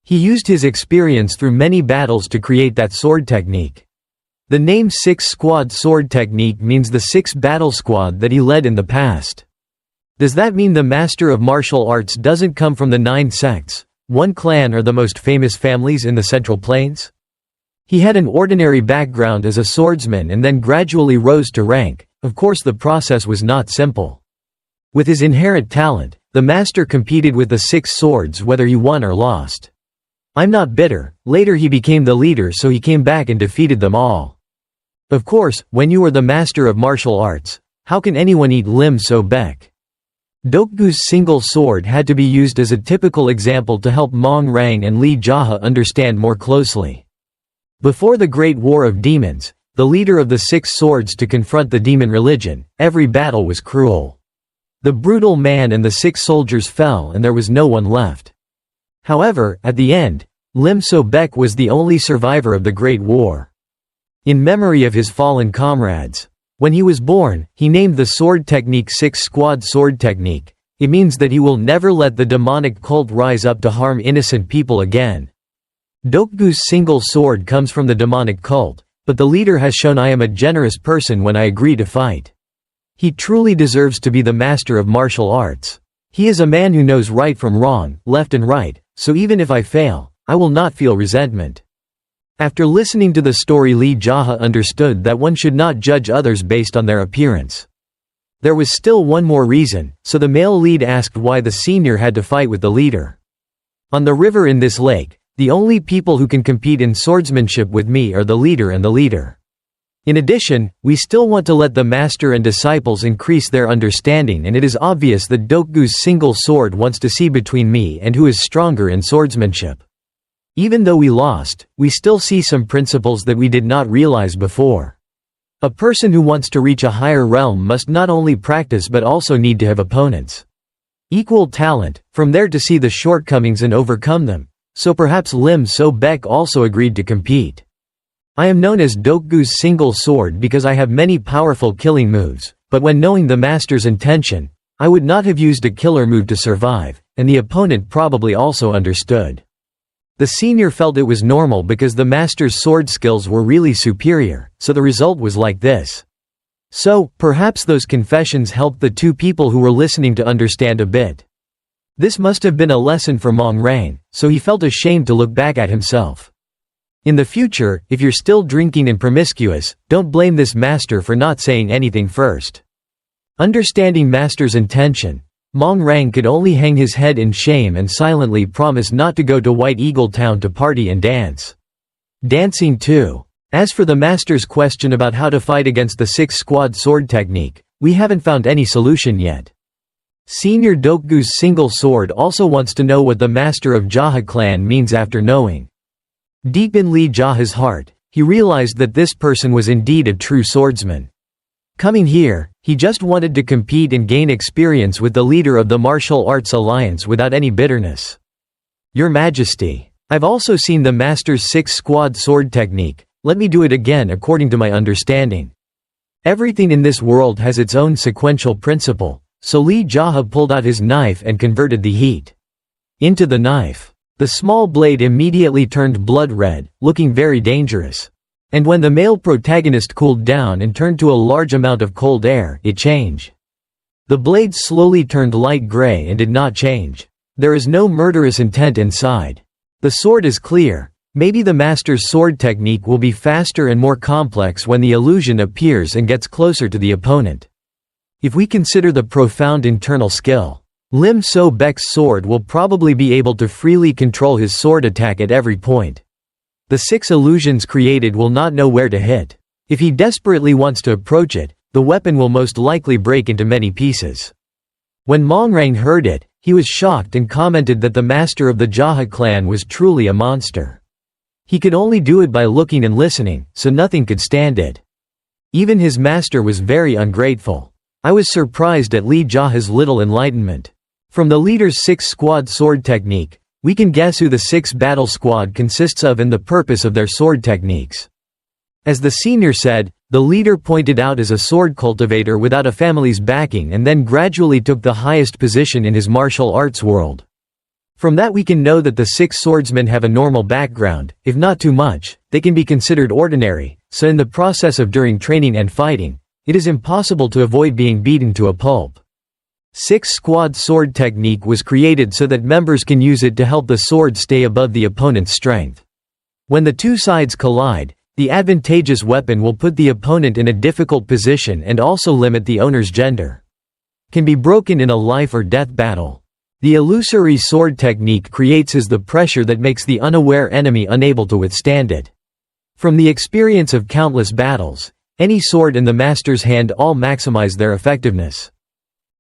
A: He used his experience through many battles to create that sword technique. The name 6 squad sword technique means the 6 battle squad that he led in the past. Does that mean the master of martial arts doesn't come from the 9 sects, 1 clan or the most famous families in the Central Plains? He had an ordinary background as a swordsman and then gradually rose to rank. Of course the process was not simple. With his inherent talent, the master competed with the 6 swords whether he won or lost. I'm not bitter. Later he became the leader, so he came back and defeated them all. Of course, when you are the master of martial arts, how can anyone eat Lim So-bek? Dokgu's single sword had to be used as a typical example to help Mong Rang and Lee JaHa understand more closely. Before the Great War of Demons, the leader of the 6 swords to confront the demon religion, every battle was cruel. The brutal man and the 6 soldiers fell and there was no one left. However, at the end, Lim So-bek was the only survivor of the Great War. In memory of his fallen comrades, when he was born, he named the sword technique 6 squad sword technique. It means that he will never let the demonic cult rise up to harm innocent people again. Dokgu's single sword comes from the demonic cult, but the leader has shown I am a generous person when I agree to fight. He truly deserves to be the master of martial arts. He is a man who knows right from wrong, left and right, so even if I fail, I will not feel resentment." After listening to the story, Lee JaHa understood that one should not judge others based on their appearance. There was still one more reason, so the male lead asked why the senior had to fight with the leader. "On the river in this lake, the only people who can compete in swordsmanship with me are the leader and the leader. In addition, we still want to let the master and disciples increase their understanding, and it is obvious that Doku's single sword wants to see between me and who is stronger in swordsmanship. Even though we lost, we still see some principles that we did not realize before. A person who wants to reach a higher realm must not only practice but also need to have opponents. Equal talent, from there to see the shortcomings and overcome them. So perhaps Lim So-bek also agreed to compete. I am known as Doku's single sword because I have many powerful killing moves, but when knowing the master's intention, I would not have used a killer move to survive, and the opponent probably also understood. The senior felt it was normal because the master's sword skills were really superior, so the result was like this. So, perhaps those confessions helped the two people who were listening to understand a bit. This must have been a lesson for Mong Rang, so he felt ashamed to look back at himself. In the future, if you're still drinking and promiscuous, don't blame this master for not saying anything first. Understanding master's intention, Mong Rang could only hang his head in shame and silently promise not to go to White Eagle Town to party and dance. Dancing too. As for the master's question about how to fight against the six-squad sword technique, we haven't found any solution yet. Senior Doku's single sword also wants to know what the master of JaHa clan means after knowing. Deep in Lee JaHa's heart, he realized that this person was indeed a true swordsman. Coming here, he just wanted to compete and gain experience with the leader of the Martial Arts Alliance without any bitterness. Your Majesty, I've also seen the master's six-squad sword technique, let me do it again according to my understanding. Everything in this world has its own sequential principle. So Lee JaHa pulled out his knife and converted the heat into the knife. The small blade immediately turned blood red, looking very dangerous. And when the male protagonist cooled down and turned to a large amount of cold air, it changed. The blade slowly turned light gray and did not change. There is no murderous intent inside. The sword is clear. Maybe the master's sword technique will be faster and more complex when the illusion appears and gets closer to the opponent. If we consider the profound internal skill, Lim So-bek's sword will probably be able to freely control his sword attack at every point. The six illusions created will not know where to hit. If he desperately wants to approach it, the weapon will most likely break into many pieces. When Mong Rang heard it, he was shocked and commented that the master of the JaHa clan was truly a monster. He could only do it by looking and listening, so nothing could stand it. Even his master was very ungrateful. I was surprised at Lee JaHa's little enlightenment. From the leader's six-squad sword technique, we can guess who the six-battle squad consists of and the purpose of their sword techniques. As the senior said, the leader pointed out as a sword cultivator without a family's backing and then gradually took the highest position in his martial arts world. From that we can know that the six swordsmen have a normal background, if not too much, they can be considered ordinary, so in the process of during training and fighting, it is impossible to avoid being beaten to a pulp. Six-squad sword technique was created so that members can use it to help the sword stay above the opponent's strength. When the two sides collide, the advantageous weapon will put the opponent in a difficult position and also limit the owner's gender. Can be broken in a life or death battle. The illusory sword technique creates the pressure that makes the unaware enemy unable to withstand it. From the experience of countless battles, any sword in the master's hand all maximize their effectiveness.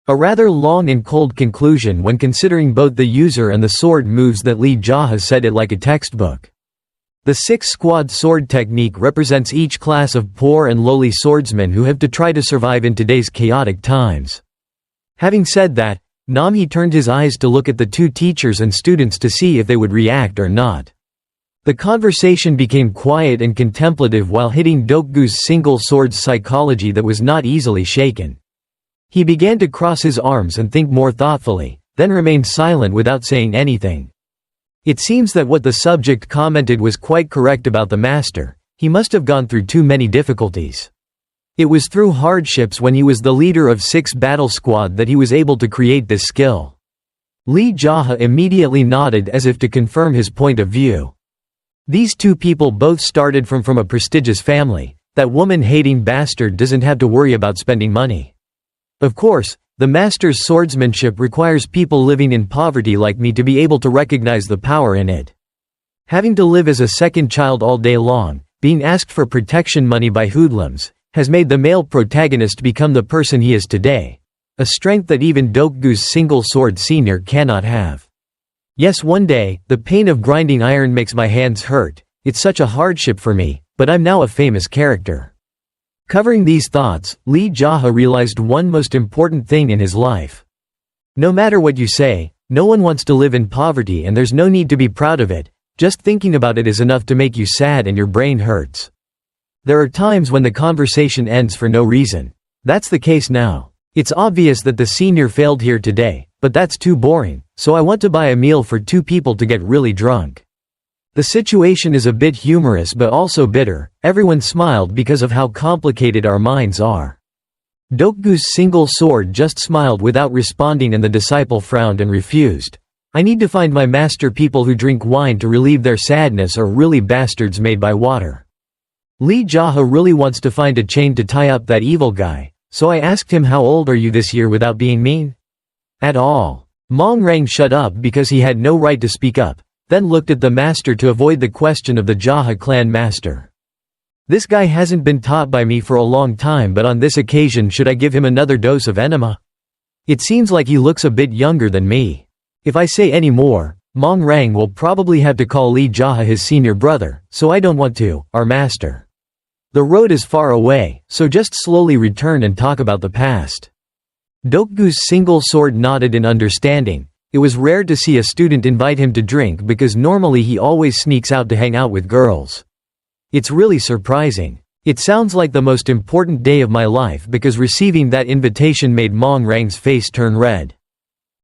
A: A rather long and cold conclusion when considering both the user and the sword moves that Lee JaHa said it like a textbook. The six-squad sword technique represents each class of poor and lowly swordsmen who have to try to survive in today's chaotic times. Having said that, Namhi turned his eyes to look at the two teachers and students to see if they would react or not. The conversation became quiet and contemplative while hitting Doku's single sword's psychology that was not easily shaken. He began to cross his arms and think more thoughtfully, then remained silent without saying anything. It seems that what the subject commented was quite correct about the master. he must have gone through too many difficulties. It was through hardships when he was the leader of 6 battle squad that he was able to create this skill. Lee JaHa immediately nodded as if to confirm his point of view. These two people both started from a prestigious family. That woman-hating bastard doesn't have to worry about spending money. Of course, the master's swordsmanship requires people living in poverty like me to be able to recognize the power in it. Having to live as a second child all day long, being asked for protection money by hoodlums, has made the male protagonist become the person he is today. A strength that even Doku's single sword senior cannot have. Yes, one day, the pain of grinding iron makes my hands hurt, it's such a hardship for me, but I'm now a famous character. Covering these thoughts, Lee JaHa realized one most important thing in his life. No matter what you say, no one wants to live in poverty and there's no need to be proud of it, just thinking about it is enough to make you sad and your brain hurts. There are times when the conversation ends for no reason. That's the case now. It's obvious that the senior failed here today, but that's too boring, so I want to buy a meal for 2 people to get really drunk. The situation is a bit humorous but also bitter. Everyone smiled because of how complicated our minds are. Doku's single sword just smiled without responding and the disciple frowned and refused. I need to find my master. People who drink wine to relieve their sadness are really bastards made by water. Lee JaHa really wants to find a chain to tie up that evil guy, so I asked him, how old are you this year, without being mean at all. Mong Rang shut up because he had no right to speak up, then looked at the master to avoid the question of the JaHa clan master. This guy hasn't been taught by me for a long time, but on this occasion should I give him another dose of enema? It seems like he looks a bit younger than me. If I say any more, Mong Rang will probably have to call Lee JaHa his senior brother, so I don't want to. Our master. The road is far away, so just slowly return and talk about the past. Doku's single sword nodded in understanding. It was rare to see a student invite him to drink because normally he always sneaks out to hang out with girls. It's really surprising. It sounds like the most important day of my life because receiving that invitation made Mong Rang's face turn red.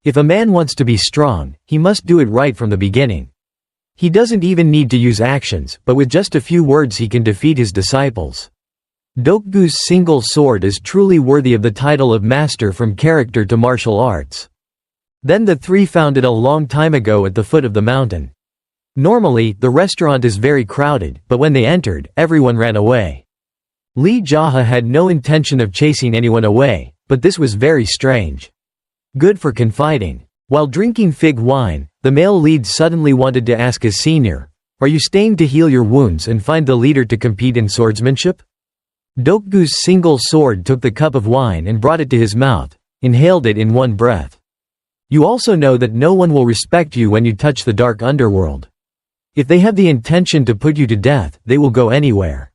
A: If a man wants to be strong, he must do it right from the beginning. He doesn't even need to use actions, but with just a few words he can defeat his disciples. Doku's single sword is truly worthy of the title of master from character to martial arts. Then the 3 found it a long time ago at the foot of the mountain. Normally, the restaurant is very crowded, but when they entered, everyone ran away. Lee JaHa had no intention of chasing anyone away, but this was very strange. Good for confiding. While drinking fig wine, the male lead suddenly wanted to ask his senior, "Are you staying to heal your wounds and find the leader to compete in swordsmanship?" Doku's single sword took the cup of wine and brought it to his mouth, inhaled it in one breath. You also know that no one will respect you when you touch the dark underworld. If they have the intention to put you to death, they will go anywhere.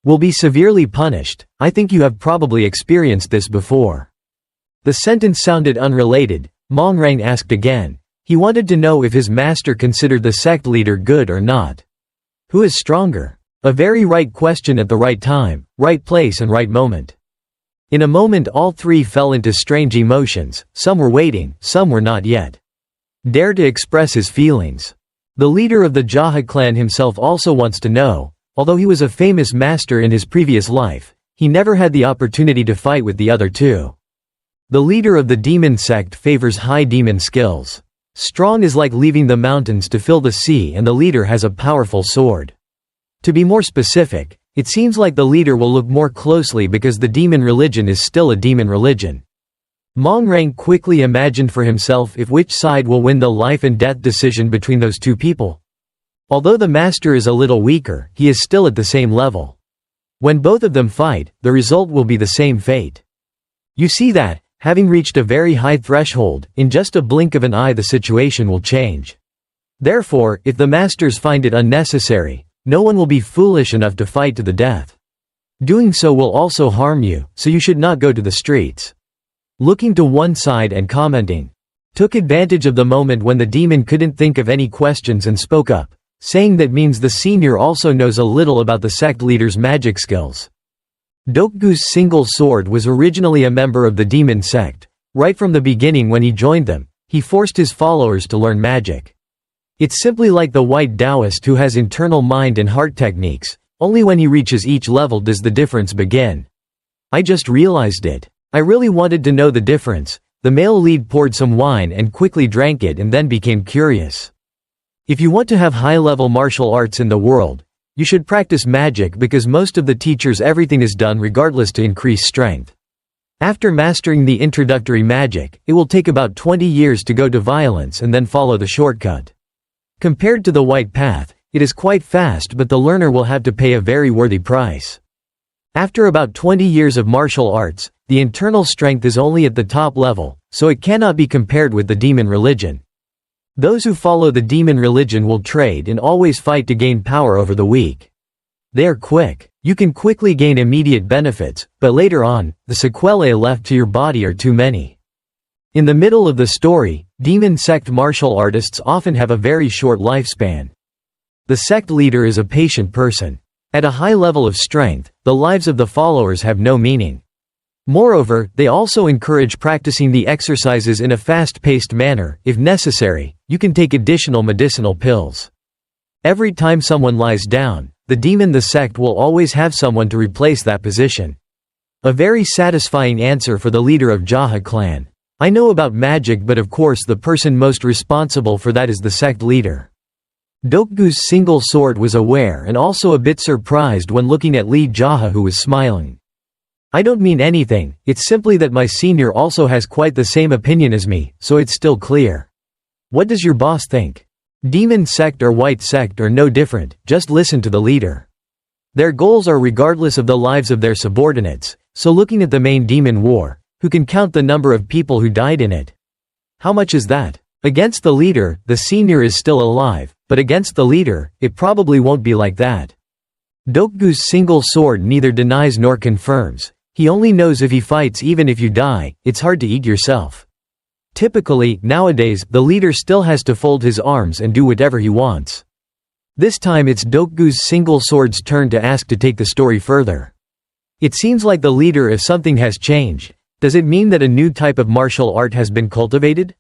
A: Will be severely punished. I think you have probably experienced this before. The sentence sounded unrelated. Mong Rang asked again. He wanted to know if his master considered the sect leader good or not. Who is stronger? A very right question at the right time, right place and right moment. In a moment all 3 fell into strange emotions. Some were waiting, some were not yet. Dare to express his feelings. The leader of the JaHa clan himself also wants to know. Although he was a famous master in his previous life, he never had the opportunity to fight with the other 2. The leader of the Demon Sect favors high demon skills. Strong is like leaving the mountains to fill the sea, and the leader has a powerful sword. To be more specific, it seems like the leader will look more closely because the demon religion is still a demon religion. Mong Rang quickly imagined for himself if which side will win the life and death decision between those 2 people. Although the master is a little weaker, he is still at the same level. When both of them fight, the result will be the same fate. You see that, having reached a very high threshold, in just a blink of an eye the situation will change. Therefore, if the masters find it unnecessary, no one will be foolish enough to fight to the death. Doing so will also harm you, so you should not go to the streets. Looking to one side and commenting. Took advantage of the moment when the demon couldn't think of any questions and spoke up, saying that means the senior also knows a little about the sect leader's magic skills. Doku's single sword was originally a member of the Demon Sect. Right from the beginning when he joined them, he forced his followers to learn magic. It's simply like the white Taoist who has internal mind and heart techniques, Only when he reaches each level does the difference begin. I just realized it. I really wanted to know the difference. The male lead poured some wine and quickly drank it and then became curious. If you want to have high-level martial arts in the world, you should practice magic because most of the teachers everything is done regardless to increase strength. After mastering the introductory magic, it will take about 20 years to go to violence and then follow the shortcut. Compared to the white path, it is quite fast but the learner will have to pay a very worthy price. After about 20 years of martial arts, the internal strength is only at the top level, so it cannot be compared with the demon religion. Those who follow the demon religion will trade and always fight to gain power over the weak. They are quick. You can quickly gain immediate benefits, but later on, the sequelae left to your body are too many. In the middle of the story, Demon Sect martial artists often have a very short lifespan. The sect leader is a patient person. At a high level of strength, the lives of the followers have no meaning. Moreover, they also encourage practicing the exercises in a fast-paced manner. If necessary, you can take additional medicinal pills. Every time someone lies down, the sect will always have someone to replace that position. A very satisfying answer for the leader of JaHa clan. I know about magic, but of course the person most responsible for that is the sect leader. Doku's single sword was aware and also a bit surprised when looking at Lee JaHa, who was smiling. I don't mean anything, it's simply that my senior also has quite the same opinion as me, so it's still clear. What does your boss think? Demon Sect or White Sect are no different, just listen to the leader. Their goals are regardless of the lives of their subordinates, so looking at the main demon war, who can count the number of people who died in it? How much is that? Against the leader, the senior is still alive, but against the leader, it probably won't be like that. Doku's single sword neither denies nor confirms. He only knows if he fights. Even if you die, it's hard to eat yourself. Typically, nowadays, the leader still has to fold his arms and do whatever he wants. This time it's Doku's single sword's turn to ask to take the story further. It seems like the leader, if something has changed, does it mean that a new type of martial art has been cultivated?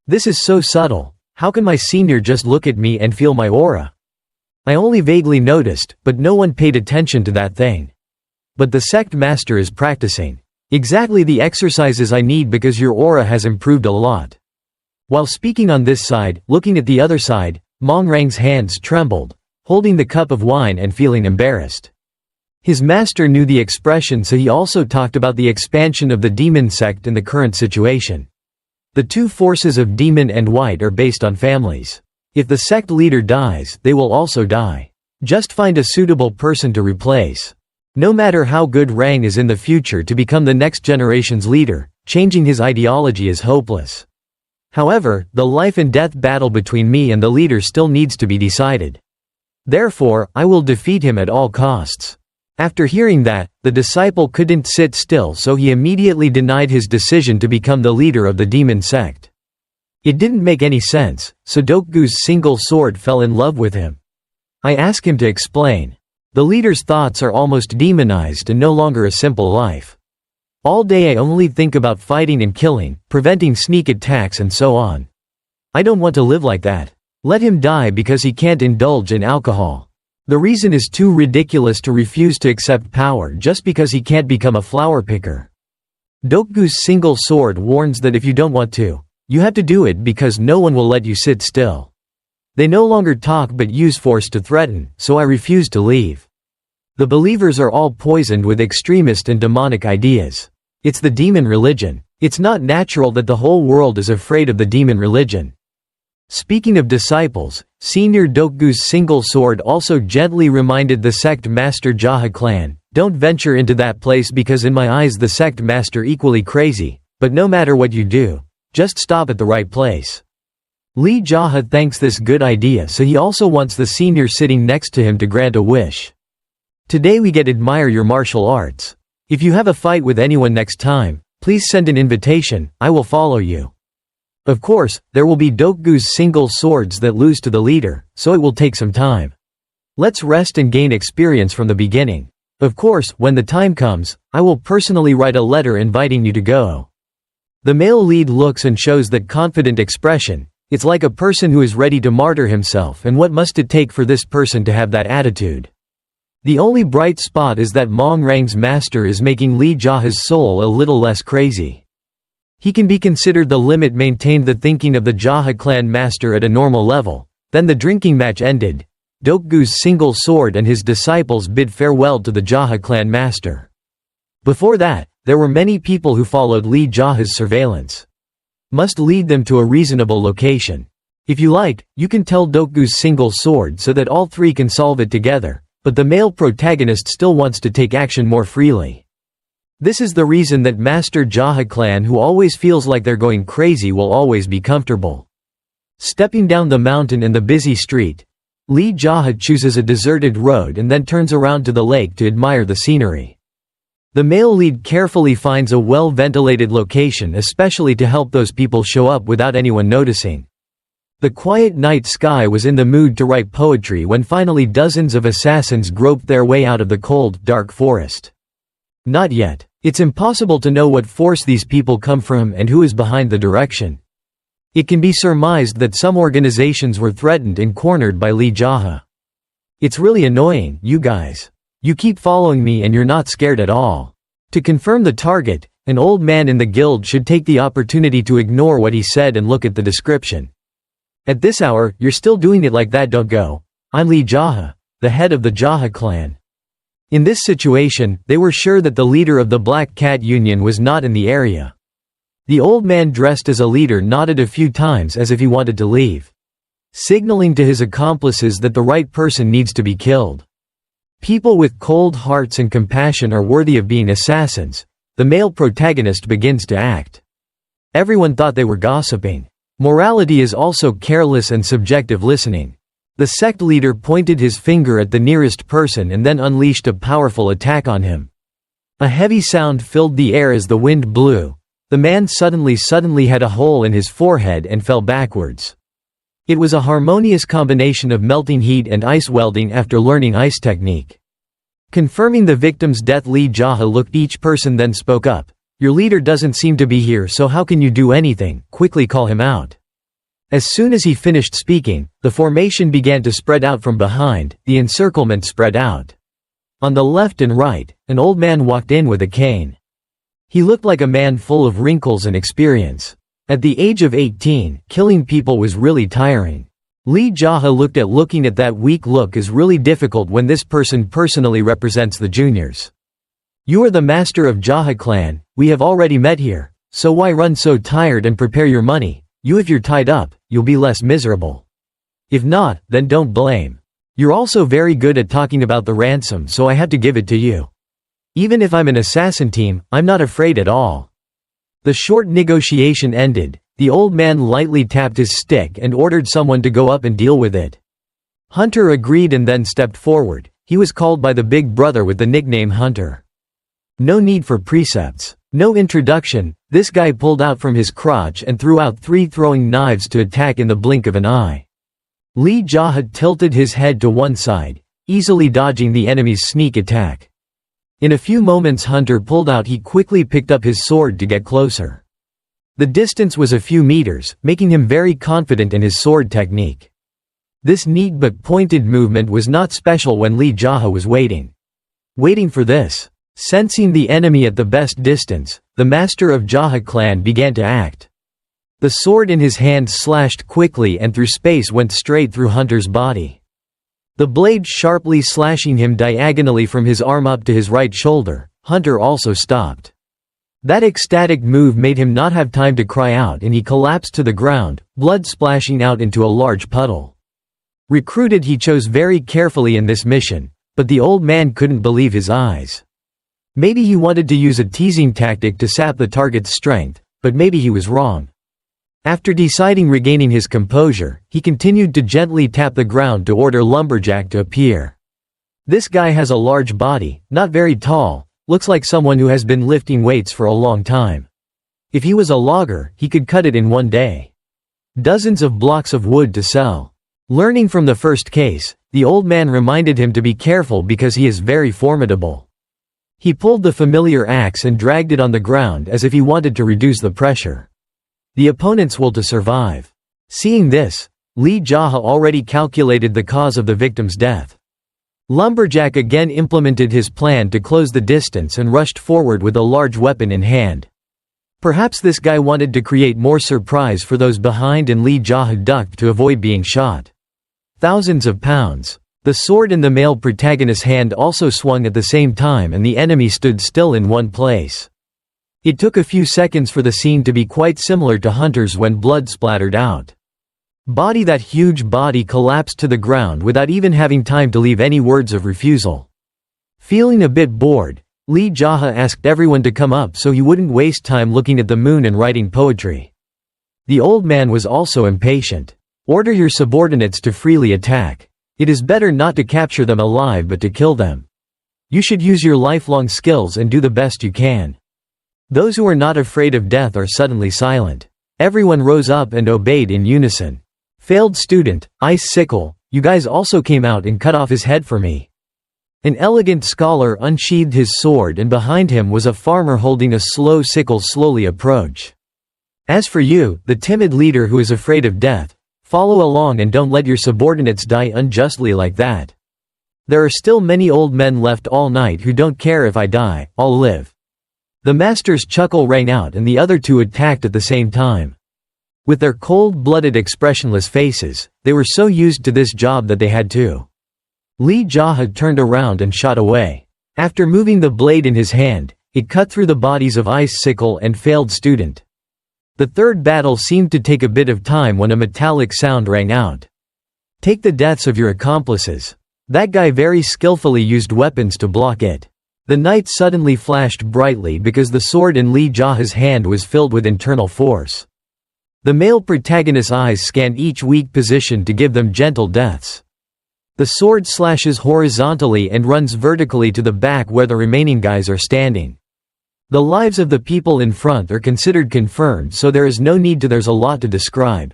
A: This is so subtle. How can my senior just look at me and feel my aura? I only vaguely noticed, but no one paid attention to that thing. But the sect master is practicing exactly the exercises I need because your aura has improved a lot. While speaking on this side, looking at the other side, Mongrang's hands trembled, holding the cup of wine and feeling embarrassed. His master knew the expression, so he also talked about the expansion of the demon sect in the current situation. The two forces of demon and white are based on families. If the sect leader dies, they will also die. Just find a suitable person to replace. No matter how good Rang is in the future to become the next generation's leader, changing his ideology is hopeless. However, the life and death battle between me and the leader still needs to be decided. Therefore, I will defeat him at all costs. After hearing that, the disciple couldn't sit still, so he immediately denied his decision to become the leader of the demon sect. It didn't make any sense, so Doku's single sword fell in love with him. I asked him to explain. The leader's thoughts are almost demonized and no longer a simple life. All day I only think about fighting and killing, preventing sneak attacks and so on. I don't want to live like that. Let him die because he can't indulge in alcohol. The reason is too ridiculous to refuse to accept power just because he can't become a flower picker. Doku's single sword warns that if you don't want to, you have to do it because no one will let you sit still. They no longer talk but use force to threaten, so I refuse to leave. The believers are all poisoned with extremist and demonic ideas. It's the demon religion. It's not natural that the whole world is afraid of the demon religion. Speaking of disciples, Senior Doku's single sword also gently reminded the sect master JaHa clan, don't venture into that place because in my eyes the sect master equally crazy, but no matter what you do, just stop at the right place. Lee JaHa thinks this good idea, so he also wants the senior sitting next to him to grant a wish. Today we get admire your martial arts. If you have a fight with anyone next time, please send an invitation, I will follow you. Of course, there will be Doku's single swords that lose to the leader, so it will take some time. Let's rest and gain experience from the beginning. Of course, when the time comes, I will personally write a letter inviting you to go. The male lead looks and shows that confident expression. It's like a person who is ready to martyr himself, and what must it take for this person to have that attitude? The only bright spot is that Mong Rang's master is making Lee JaHa's soul a little less crazy. He can be considered the limit maintained the thinking of the JaHa clan master at a normal level. Then the drinking match ended. Dokgu's single sword and his disciples bid farewell to the JaHa clan master. Before that, there were many people who followed Lee JaHa's surveillance. Must lead them to a reasonable location. If you like, you can tell Dokgu's single sword so that all three can solve it together, but the male protagonist still wants to take action more freely. This is the reason that Master JaHa clan who always feels like they're going crazy will always be comfortable. Stepping down the mountain and the busy street, Lee JaHa chooses a deserted road and then turns around to the lake to admire the scenery. The male lead carefully finds a well-ventilated location, especially to help those people show up without anyone noticing. The quiet night sky was in the mood to write poetry when finally dozens of assassins groped their way out of the cold, dark forest. Not yet. It's impossible to know what force these people come from and who is behind the direction. It can be surmised that some organizations were threatened and cornered by Lee JaHa. It's really annoying, you guys. You keep following me and you're not scared at all. To confirm the target, an old man in the guild should take the opportunity to ignore what he said and look at the description. At this hour, you're still doing it like that, don't go. I'm Lee JaHa, the head of the JaHa clan. In this situation, they were sure that the leader of the Black Cat Union was not in the area. The old man dressed as a leader nodded a few times as if he wanted to leave, signaling to his accomplices that the right person needs to be killed. People with cold hearts and compassion are worthy of being assassins. The male protagonist begins to act. Everyone thought they were gossiping. Morality is also careless and subjective listening. The sect leader pointed his finger at the nearest person and then unleashed a powerful attack on him. A heavy sound filled the air as the wind blew. The man suddenly had a hole in his forehead and fell backwards. It was a harmonious combination of melting heat and ice welding after learning ice technique. Confirming the victim's death, Lee JaHa looked each person then spoke up. Your leader doesn't seem to be here, so how can you do anything? Quickly call him out. As soon as he finished speaking, the formation began to spread out from behind, the encirclement spread out. On the left and right, an old man walked in with a cane. He looked like a man full of wrinkles and experience. At the age of 18, killing people was really tiring. Lee JaHa looked at looking at that weak look is really difficult when this person personally represents the juniors. You are the master of JaHa clan, we have already met here, so why run so tired and prepare your money? If you're tied up, you'll be less miserable. If not, then don't blame. You're also very good at talking about the ransom, so I have to give it to you. Even if I'm an assassin team, I'm not afraid at all. The short negotiation ended. The old man lightly tapped his stick and ordered someone to go up and deal with it. Hunter agreed and then stepped forward. He was called by the big brother with the nickname Hunter. No need for precepts. No introduction. This guy pulled out from his crotch and threw out 3 throwing knives to attack in the blink of an eye. Lee JaHa tilted his head to one side, easily dodging the enemy's sneak attack. In a few moments Hunter pulled out. He quickly picked up his sword to get closer. The distance was a few meters, making him very confident in his sword technique. This neat but pointed movement was not special when Lee JaHa was waiting for this. Sensing the enemy at the best distance, the master of JaHa clan began to act. The sword in his hand slashed quickly and through space went straight through Hunter's body. The blade sharply slashing him diagonally from his arm up to his right shoulder. Hunter also stopped. That ecstatic move made him not have time to cry out and he collapsed to the ground, blood splashing out into a large puddle. Recruited, he chose very carefully in this mission, but the old man couldn't believe his eyes. Maybe he wanted to use a teasing tactic to sap the target's strength, but maybe he was wrong. After deciding regaining his composure, he continued to gently tap the ground to order Lumberjack to appear. This guy has a large body, not very tall, looks like someone who has been lifting weights for a long time. If he was a logger, he could cut it in one day. Dozens of blocks of wood to sell. Learning from the first case, the old man reminded him to be careful because he is very formidable. He pulled the familiar axe and dragged it on the ground as if he wanted to reduce the pressure. The opponent's will to survive. Seeing this, Lee JaHa already calculated the cause of the victim's death. Lumberjack again implemented his plan to close the distance and rushed forward with a large weapon in hand. Perhaps this guy wanted to create more surprise for those behind, and Lee JaHa ducked to avoid being shot. Thousands of pounds. The sword in the male protagonist's hand also swung at the same time, and the enemy stood still in one place. It took a few seconds for the scene to be quite similar to Hunter's when blood splattered out. That huge body collapsed to the ground without even having time to leave any words of refusal. Feeling a bit bored, Lee JaHa asked everyone to come up so he wouldn't waste time looking at the moon and writing poetry. The old man was also impatient. Order your subordinates to freely attack. It is better not to capture them alive but to kill them. You should use your lifelong skills and do the best you can. Those who are not afraid of death are suddenly silent. Everyone rose up and obeyed in unison. Failed student, Ice Sickle, you guys also came out and cut off his head for me. An elegant scholar unsheathed his sword, and behind him was a farmer holding a slow sickle slowly approach. As for you, the timid leader who is afraid of death, follow along and don't let your subordinates die unjustly like that. There are still many old men left all night who don't care if I die, I'll live. The master's chuckle rang out, and the other two attacked at the same time. With their cold-blooded expressionless faces, they were so used to this job that they had to. Lee JaHa turned around and shot away. After moving the blade in his hand, it cut through the bodies of Ice Sickle and failed student. The third battle seemed to take a bit of time when a metallic sound rang out. Take the deaths of your accomplices. That guy very skillfully used weapons to block it. The night suddenly flashed brightly because the sword in Lee JaHa's hand was filled with internal force. The male protagonist's eyes scanned each weak position to give them gentle deaths. The sword slashes horizontally and runs vertically to the back where the remaining guys are standing. The lives of the people in front are considered confirmed, so there is no need to. There's a lot to describe.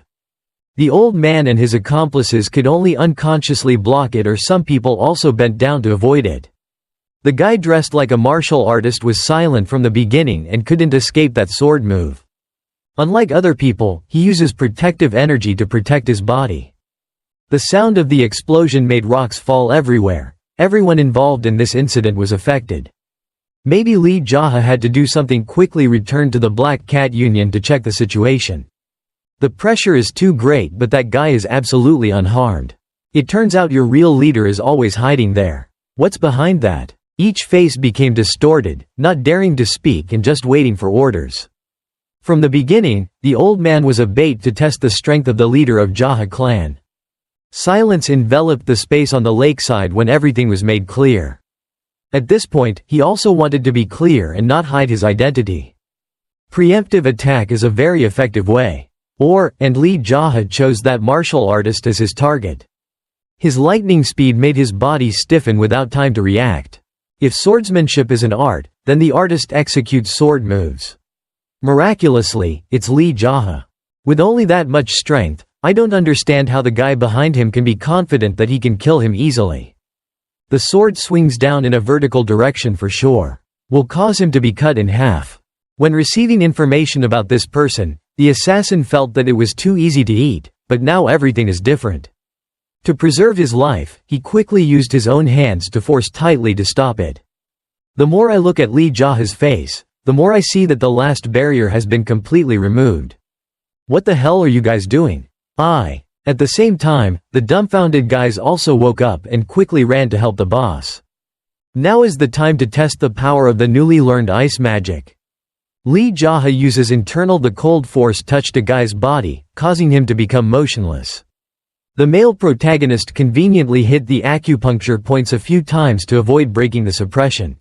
A: The old man and his accomplices could only unconsciously block it, or some people also bent down to avoid it. The guy dressed like a martial artist was silent from the beginning and couldn't escape that sword move. Unlike other people, he uses protective energy to protect his body. The sound of the explosion made rocks fall everywhere. Everyone involved in this incident was affected. Maybe Lee JaHa had to do something quickly. Returned to the Black Cat Union to check the situation. The pressure is too great, but that guy is absolutely unharmed. It turns out your real leader is always hiding there. What's behind that? Each face became distorted, not daring to speak and just waiting for orders. From the beginning, the old man was a bait to test the strength of the leader of JaHa clan. Silence enveloped the space on the lakeside when everything was made clear. At this point, he also wanted to be clear and not hide his identity. Preemptive attack is a very effective way. And Lee JaHa chose that martial artist as his target. His lightning speed made his body stiffen without time to react. If swordsmanship is an art, then the artist executes sword moves. Miraculously, it's Lee JaHa. With only that much strength, I don't understand how the guy behind him can be confident that he can kill him easily. The sword swings down in a vertical direction for sure. Will cause him to be cut in half. When receiving information about this person, the assassin felt that it was too easy to eat, but now everything is different. To preserve his life, he quickly used his own hands to force tightly to stop it. The more I look at Lee JaHa's face, the more I see that the last barrier has been completely removed. What the hell are you guys doing? At the same time, the dumbfounded guys also woke up and quickly ran to help the boss. Now is the time to test the power of the newly learned ice magic. Lee JaHa uses the cold force touched a guy's body, causing him to become motionless. The male protagonist conveniently hit the acupuncture points a few times to avoid breaking the suppression.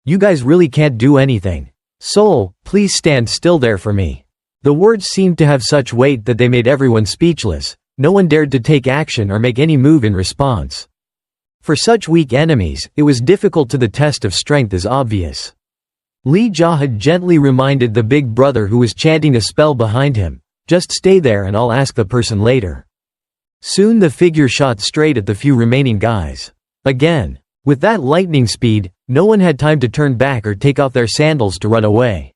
A: You guys really can't do anything. Soul, please stand still there for me. The words seemed to have such weight that they made everyone speechless. No one dared to take action or make any move in response. For such weak enemies, it was difficult. The test of strength is obvious. Lee JaHa gently reminded the big brother who was chanting a spell behind him, "Just stay there and I'll ask the person later." Soon the figure shot straight at the few remaining guys. Again. With that lightning speed, no one had time to turn back or take off their sandals to run away.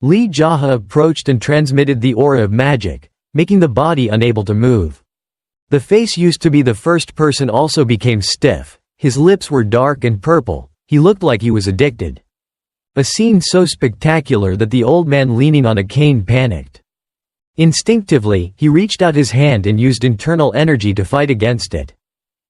A: Lee JaHa approached and transmitted the aura of magic, making the body unable to move. The face used to be the first person also became stiff, his lips were dark and purple, he looked like he was addicted. A scene so spectacular that the old man leaning on a cane panicked. Instinctively, he reached out his hand and used internal energy to fight against it.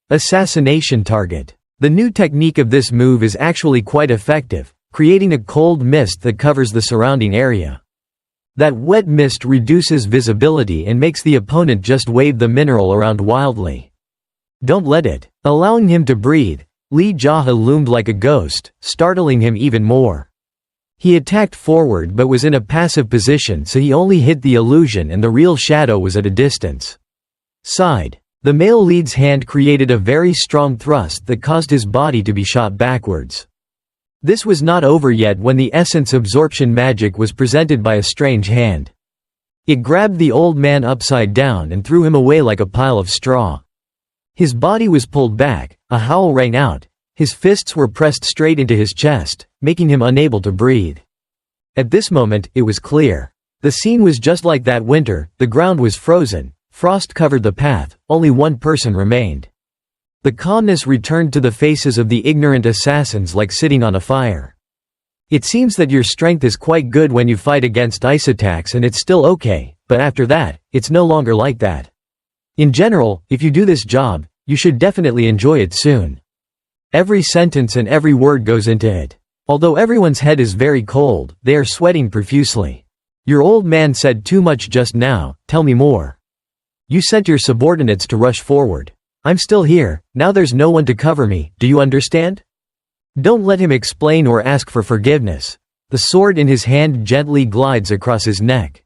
A: Assassination target. The new technique of this move is actually quite effective, creating a cold mist that covers the surrounding area. That wet mist reduces visibility and makes the opponent just wave the mineral around wildly. Don't let it. Allowing him to breathe, Lee JaHa loomed like a ghost, startling him even more. He attacked forward but was in a passive position, so he only hit the illusion and the real shadow was at a distance. Side. The male lead's hand created a very strong thrust that caused his body to be shot backwards. This was not over yet when the essence absorption magic was presented by a strange hand. It grabbed the old man upside down and threw him away like a pile of straw. His body was pulled back, a howl rang out, his fists were pressed straight into his chest, making him unable to breathe. At this moment, it was clear. The scene was just like that winter, the ground was frozen, frost covered the path, only one person remained. The calmness returned to the faces of the ignorant assassins like sitting on a fire. It seems that your strength is quite good when you fight against ice attacks and it's still okay, but after that, it's no longer like that. In general, if you do this job, you should definitely enjoy it soon. Every sentence and every word goes into it. Although everyone's head is very cold, they are sweating profusely. Your old man said too much just now, tell me more. You sent your subordinates to rush forward. I'm still here, now there's no one to cover me, do you understand? Don't let him explain or ask for forgiveness. The sword in his hand gently glides across his neck.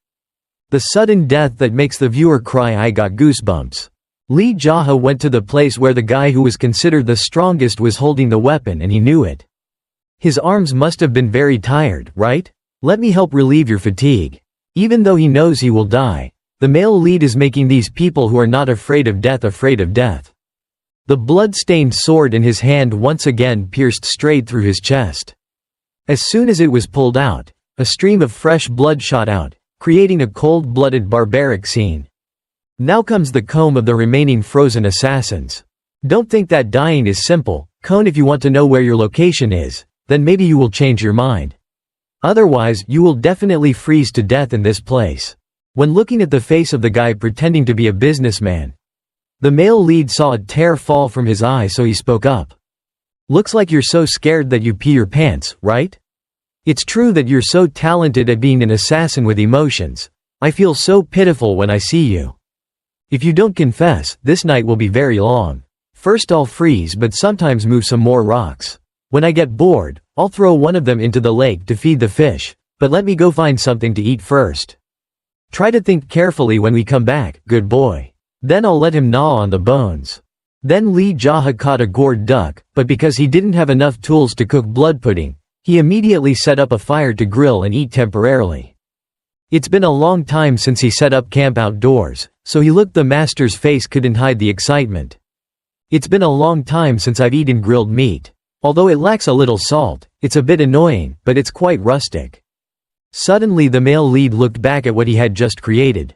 A: The sudden death that makes the viewer cry, I got goosebumps. Lee JaHa went to the place where the guy who was considered the strongest was holding the weapon and he knew it. His arms must have been very tired, right? Let me help relieve your fatigue. Even though he knows he will die, the male lead is making these people who are not afraid of death afraid of death. The blood-stained sword in his hand once again pierced straight through his chest. As soon as it was pulled out, a stream of fresh blood shot out, creating a cold-blooded barbaric scene. Now comes the comb of the remaining frozen assassins. Don't think that dying is simple, Cone. If you want to know where your location is, then maybe you will change your mind. Otherwise, you will definitely freeze to death in this place. When looking at the face of the guy pretending to be a businessman, the male lead saw a tear fall from his eye, so he spoke up. Looks like you're so scared that you pee your pants, right? It's true that you're so talented at being an assassin with emotions. I feel so pitiful when I see you. If you don't confess, this night will be very long. First I'll freeze but sometimes move some more rocks. When I get bored, I'll throw one of them into the lake to feed the fish, but let me go find something to eat first. Try to think carefully when we come back, good boy. Then I'll let him gnaw on the bones. Then Lee JaHa caught a gourd duck, but because he didn't have enough tools to cook blood pudding, he immediately set up a fire to grill and eat temporarily. It's been a long time since he set up camp outdoors, so he looked. The master's face couldn't hide the excitement. It's been a long time since I've eaten grilled meat. Although it lacks a little salt, it's a bit annoying, but it's quite rustic. Suddenly the male lead looked back at what he had just created.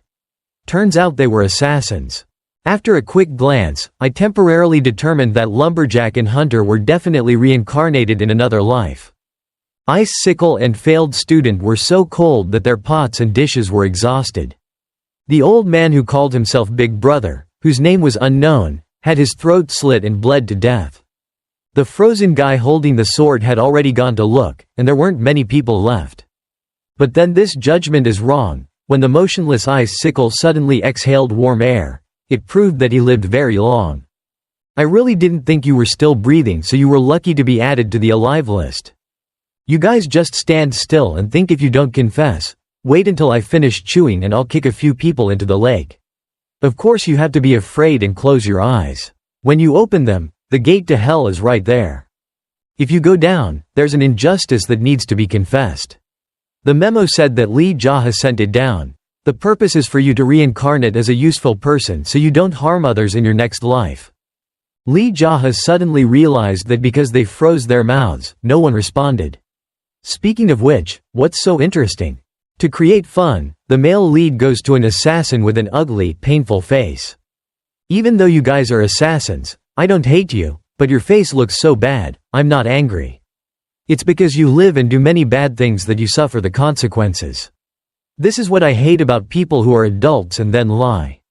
A: Turns out they were assassins. After a quick glance, I temporarily determined that lumberjack and hunter were definitely reincarnated in another life. Icicle and failed student were so cold that their pots and dishes were exhausted. The old man who called himself Big Brother, whose name was unknown, had his throat slit and bled to death. The frozen guy holding the sword had already gone to look, and there weren't many people left. But then this judgment is wrong. When the motionless icicle suddenly exhaled warm air, it proved that he lived very long. I really didn't think you were still breathing, so you were lucky to be added to the alive list. You guys just stand still and think. If you don't confess, wait until I finish chewing and I'll kick a few people into the lake. Of course you have to be afraid and close your eyes. When you open them, the gate to hell is right there. If you go down, there's an injustice that needs to be confessed. The memo said that Lee JaHa sent it down. The purpose is for you to reincarnate as a useful person so you don't harm others in your next life. Lee JaHa suddenly realized that because they froze their mouths, no one responded. Speaking of which, what's so interesting? To create fun, the male lead goes to an assassin with an ugly, painful face. Even though you guys are assassins, I don't hate you, But your face looks so bad. I'm not angry. It's because you live and do many bad things that you suffer the consequences. This is what I hate about people who are adults and then lie.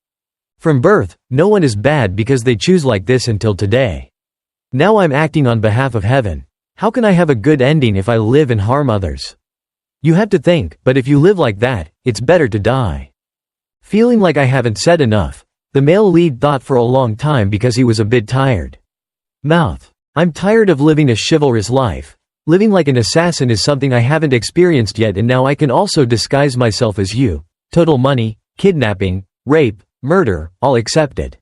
A: From birth, no one is bad because they choose like this until today. Now I'm acting on behalf of heaven. How can I have a good ending if I live and harm others? You have to think, but if you live like that, it's better to die. Feeling like I haven't said enough, the male lead thought for a long time because he was a bit tired. Mouth. I'm tired of living a chivalrous life. Living like an assassin is something I haven't experienced yet, and now I can also disguise myself as you. Total money, kidnapping, rape, murder, all accepted.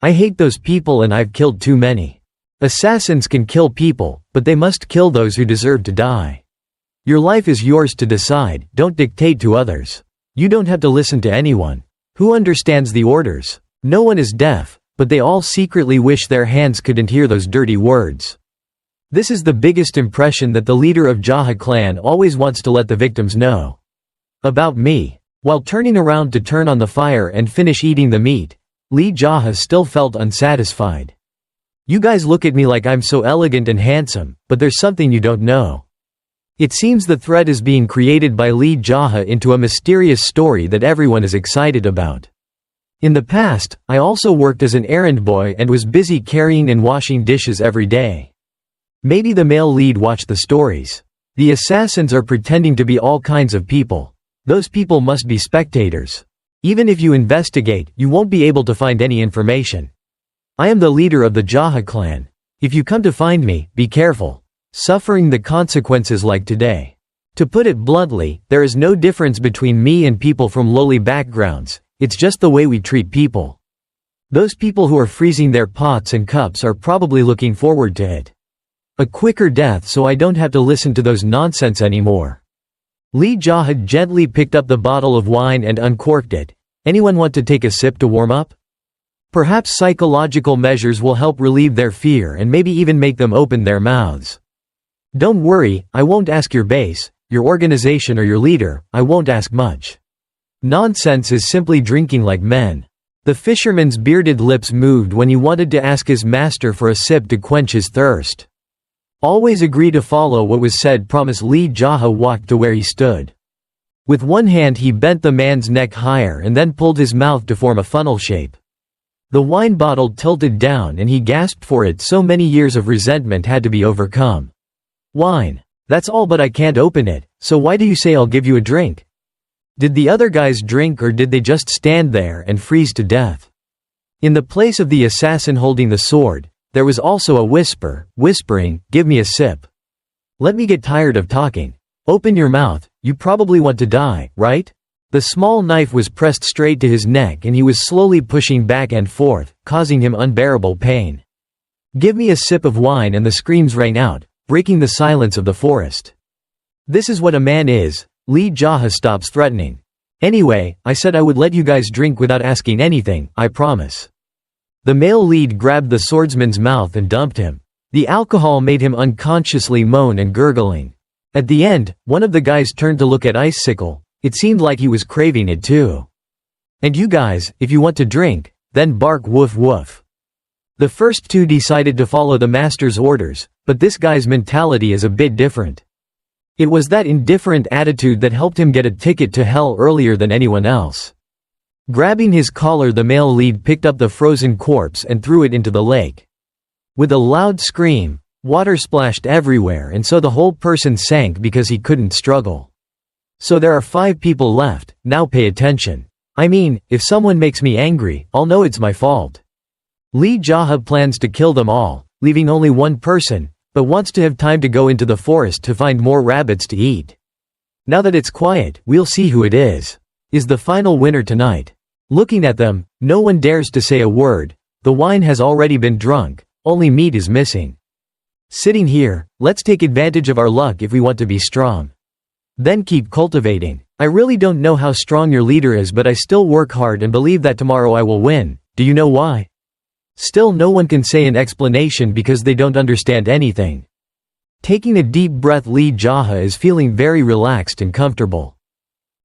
A: I hate those people and I've killed too many. Assassins can kill people, but they must kill those who deserve to die. Your life is yours to decide, don't dictate to others. You don't have to listen to anyone. Who understands the orders? No one is deaf, but they all secretly wish their hands couldn't hear those dirty words. This is the biggest impression that the leader of JaHa clan always wants to let the victims know. About me. While turning around to turn on the fire and finish eating the meat, Lee JaHa still felt unsatisfied. You guys look at me like I'm so elegant and handsome, but there's something you don't know. It seems the threat is being created by Lee JaHa into a mysterious story that everyone is excited about. In the past, I also worked as an errand boy and was busy carrying and washing dishes every day. Maybe the male lead watched the stories. The assassins are pretending to be all kinds of people. Those people must be spectators. Even if you investigate, you won't be able to find any information. I am the leader of the JaHa clan. If you come to find me, be careful. Suffering the consequences like today. To put it bluntly, there is no difference between me and people from lowly backgrounds, it's just the way we treat people. Those people who are freezing their pots and cups are probably looking forward to it. A quicker death so I don't have to listen to those nonsense anymore. Lee JaHa gently picked up the bottle of wine and uncorked it. Anyone want to take a sip to warm up? Perhaps psychological measures will help relieve their fear and maybe even make them open their mouths. Don't worry, I won't ask your base, your organization or your leader, I won't ask much. Nonsense is simply drinking like men. The fisherman's bearded lips moved when he wanted to ask his master for a sip to quench his thirst. Always agree to follow what was said, promised. Lee JaHa walked to where he stood. With one hand he bent the man's neck higher and then pulled his mouth to form a funnel shape. The wine bottle tilted down and he gasped for it. So many years of resentment had to be overcome. Wine. That's all, but I can't open it, so why do you say I'll give you a drink? Did the other guys drink or did they just stand there and freeze to death? In the place of the assassin holding the sword, there was also a whisper, whispering, give me a sip. Let me get tired of talking. Open your mouth, you probably want to die, right? The small knife was pressed straight to his neck and he was slowly pushing back and forth, causing him unbearable pain. Give me a sip of wine, and the screams rang out, breaking the silence of the forest. This is what a man is. Lee JaHa stops threatening. Anyway, I said I would let you guys drink without asking anything, I promise. The male lead grabbed the swordsman's mouth and dumped him. The alcohol made him unconsciously moan and gurgling. At the end, one of the guys turned to look at Icicle. It seemed like he was craving it too. And you guys, if you want to drink, then bark woof woof. The first two decided to follow the master's orders, but this guy's mentality is a bit different. It was that indifferent attitude that helped him get a ticket to hell earlier than anyone else. Grabbing his collar, the male lead picked up the frozen corpse and threw it into the lake. With a loud scream, water splashed everywhere and so the whole person sank because he couldn't struggle. So there are 5 people left, now pay attention. I mean, if someone makes me angry, I'll know it's my fault. Lee JaHa plans to kill them all, leaving only one person, but wants to have time to go into the forest to find more rabbits to eat. Now that it's quiet, we'll see who it is. Is the final winner tonight. Looking at them, no one dares to say a word. The wine has already been drunk, only meat is missing. Sitting here, let's take advantage of our luck if we want to be strong. Then keep cultivating. I really don't know how strong your leader is, but I still work hard and believe that tomorrow I will win. Do you know why? Still no one can say an explanation because they don't understand anything. Taking a deep breath, Lee JaHa is feeling very relaxed and comfortable.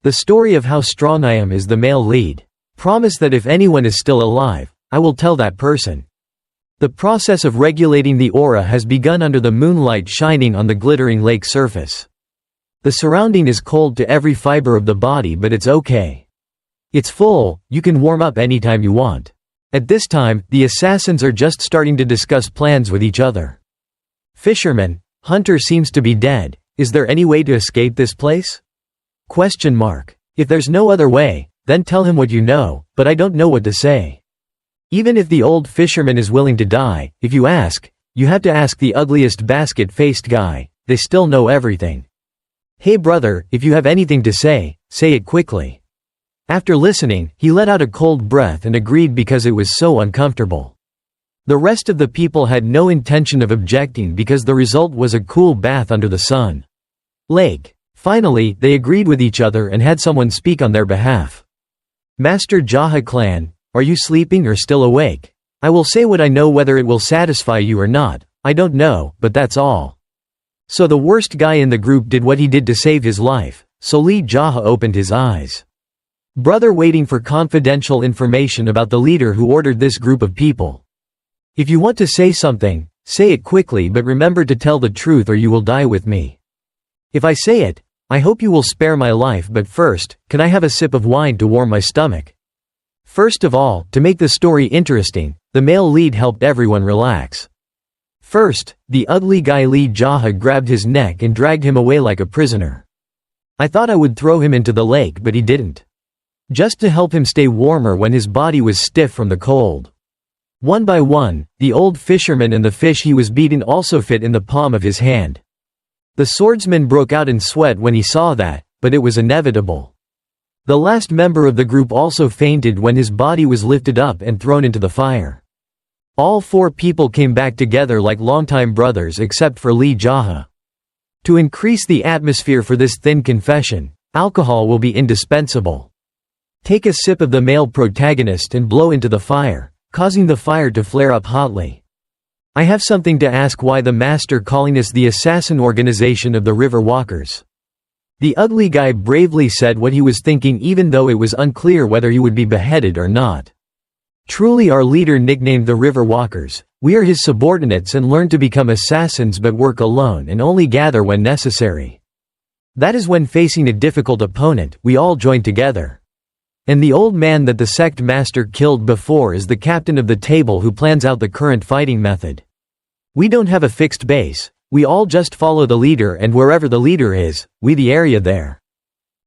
A: The story of how strong I am is the male lead. Promise that if anyone is still alive, I will tell that person. The process of regulating the aura has begun under the moonlight shining on the glittering lake surface. The surrounding is cold to every fiber of the body, but it's okay. It's full, you can warm up anytime you want. At this time, the assassins are just starting to discuss plans with each other. Fisherman, Hunter seems to be dead. Is there any way to escape this place? Question mark. If there's no other way, then tell him what you know, but I don't know what to say. Even if the old fisherman is willing to die, if you ask, you have to ask the ugliest basket-faced guy, they still know everything. Hey brother, if you have anything to say it quickly. After listening, he let out a cold breath and agreed because it was so uncomfortable. The rest of the people had no intention of objecting because the result was a cool bath under the sun. Lake. Finally, they agreed with each other and had someone speak on their behalf. Master JaHa clan, are you sleeping or still awake? I will say what I know, whether it will satisfy you or not, I don't know, but that's all. So the worst guy in the group did what he did to save his life, so Lee JaHa opened his eyes. Brother, waiting for confidential information about the leader who ordered this group of people. If you want to say something, say it quickly, but remember to tell the truth or you will die with me. If I say it, I hope you will spare my life, but first, can I have a sip of wine to warm my stomach? First of all, to make the story interesting, the male lead helped everyone relax. First, the ugly guy Lee JaHa grabbed his neck and dragged him away like a prisoner. I thought I would throw him into the lake, but he didn't. Just to help him stay warmer when his body was stiff from the cold. One by one, the old fisherman and the fish he was beaten also fit in the palm of his hand. The swordsman broke out in sweat when he saw that, but it was inevitable. The last member of the group also fainted when his body was lifted up and thrown into the fire. All four people came back together like longtime brothers except for Lee JaHa. To increase the atmosphere for this thin confession, alcohol will be indispensable. Take a sip of the male protagonist and blow into the fire, causing the fire to flare up hotly. I have something to ask. Why the master calling us the assassin organization of the river walkers? The ugly guy bravely said what he was thinking, even though it was unclear whether he would be beheaded or not. Truly, our leader nicknamed the river walkers. We are his subordinates and learn to become assassins, but work alone and only gather when necessary. That is when facing a difficult opponent, we all join together. And the old man that the sect master killed before is the captain of the table who plans out the current fighting method. We don't have a fixed base, we all just follow the leader, and wherever the leader is, we the area there.